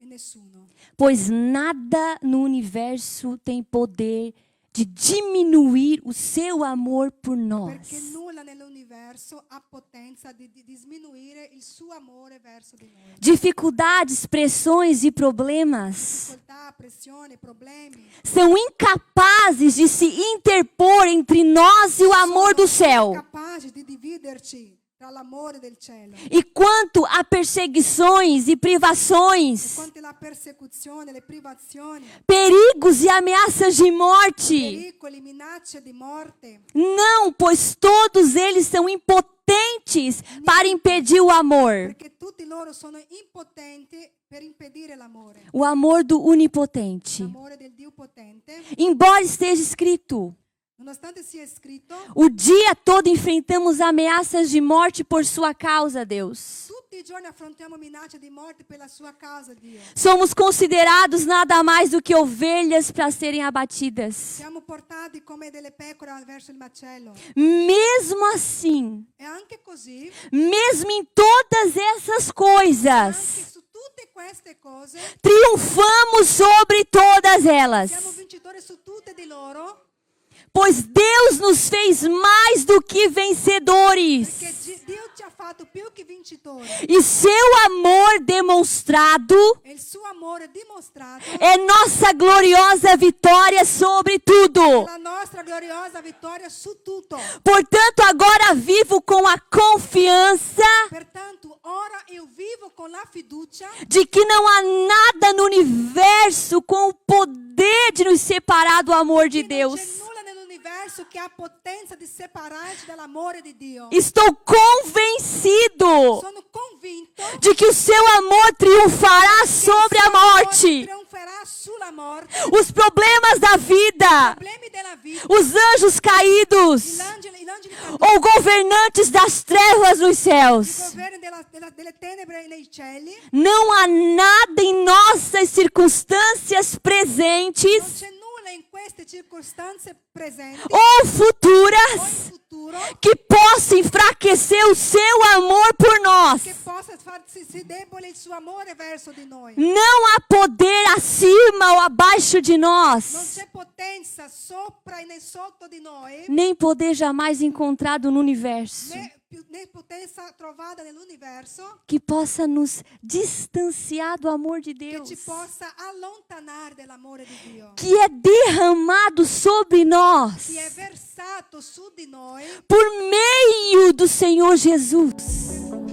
S2: e nessuno.
S1: Pois nada no universo tem poder de diminuir o seu amor por
S2: Perché
S1: nós.
S2: nulla nell'universo ha potenza di diminuire il suo amore verso di noi.
S1: Dificuldades, pressões e problemas
S2: Difficoltà, pressione, problemi
S1: são incapazes de se interpor entre nós e o amor do céu.
S2: capaci di dividerci tra l'amore del cielo.
S1: E quanto a perseguições e privações,
S2: Quanto la persecuzione, le privazioni,
S1: perigos e ameaças de morte,
S2: pericoli, minacce di morte,
S1: não, pois todos eles são impotentes para impedir o amor.
S2: perché tutti loro sono impotenti per impedire l'amore.
S1: O amor do onipotente.
S2: L'amore del Dio potente,
S1: Embora esteja escrito,
S2: nonostante sia scritto,
S1: o dia todo enfrentamos ameaças de morte por sua causa, Deus.
S2: tutti i giorni affrontiamo minacce di morte per la sua causa, Dio.
S1: Somos considerados nada mais do que ovelhas para serem abatidas.
S2: Siamo portati come delle pecore verso il macello.
S1: Mesmo assim,
S2: E anche così,
S1: mesmo em todas essas coisas,
S2: anche su tutte queste cose,
S1: triunfamos sobre todas elas.
S2: siamo vincitori su tutte di loro,
S1: Pois Deus nos fez mais do que vencedores.
S2: perché Dio ci ha fatto più che vincitori.
S1: E seu amor demonstrado
S2: E il suo amore dimostrato
S1: é nossa gloriosa vitória sobre
S2: è
S1: tudo.
S2: la nostra gloriosa vittoria su tutto.
S1: Portanto, agora vivo com a confiança
S2: Pertanto, ora io vivo con la fiducia
S1: de que não há nada no universo com o poder de nos separar do amor de
S2: che non
S1: Deus.
S2: c'è nulla nell'universo che ha potenza di separarci dall'amore di Dio.
S1: Estou convencido
S2: Sono convinto
S1: de que o seu amor triunfará
S2: che
S1: sobre
S2: il
S1: a
S2: suo amore
S1: morte,
S2: trionferà sulla morte,
S1: os problemas da
S2: i
S1: vida,
S2: problemi della vita,
S1: os anjos caídos
S2: gli angeli caduti,
S1: ou governantes das trevas nos
S2: i
S1: céus.
S2: governi delle tenebre nei cieli.
S1: Não há nada em nossas circunstâncias
S2: Non
S1: presentes
S2: c'è nulla in queste circostanze presenti
S1: ou
S2: o in
S1: futuras
S2: futuro
S1: que possa enfraquecer o seu amor por nós.
S2: che possa farsi debole il suo amore verso di noi.
S1: Não há poder acima ou abaixo de
S2: Non
S1: nós,
S2: c'è potenza sopra e né sotto di noi,
S1: nem poder jamais encontrado no universo
S2: né potenza trovata nell'universo
S1: que possa nos distanciar do amor de
S2: che
S1: Deus,
S2: ci possa allontanare dall'amore di Dio,
S1: que é derramado derramado sobre nós
S2: che è versato su di noi
S1: por meio do Senhor Jesus.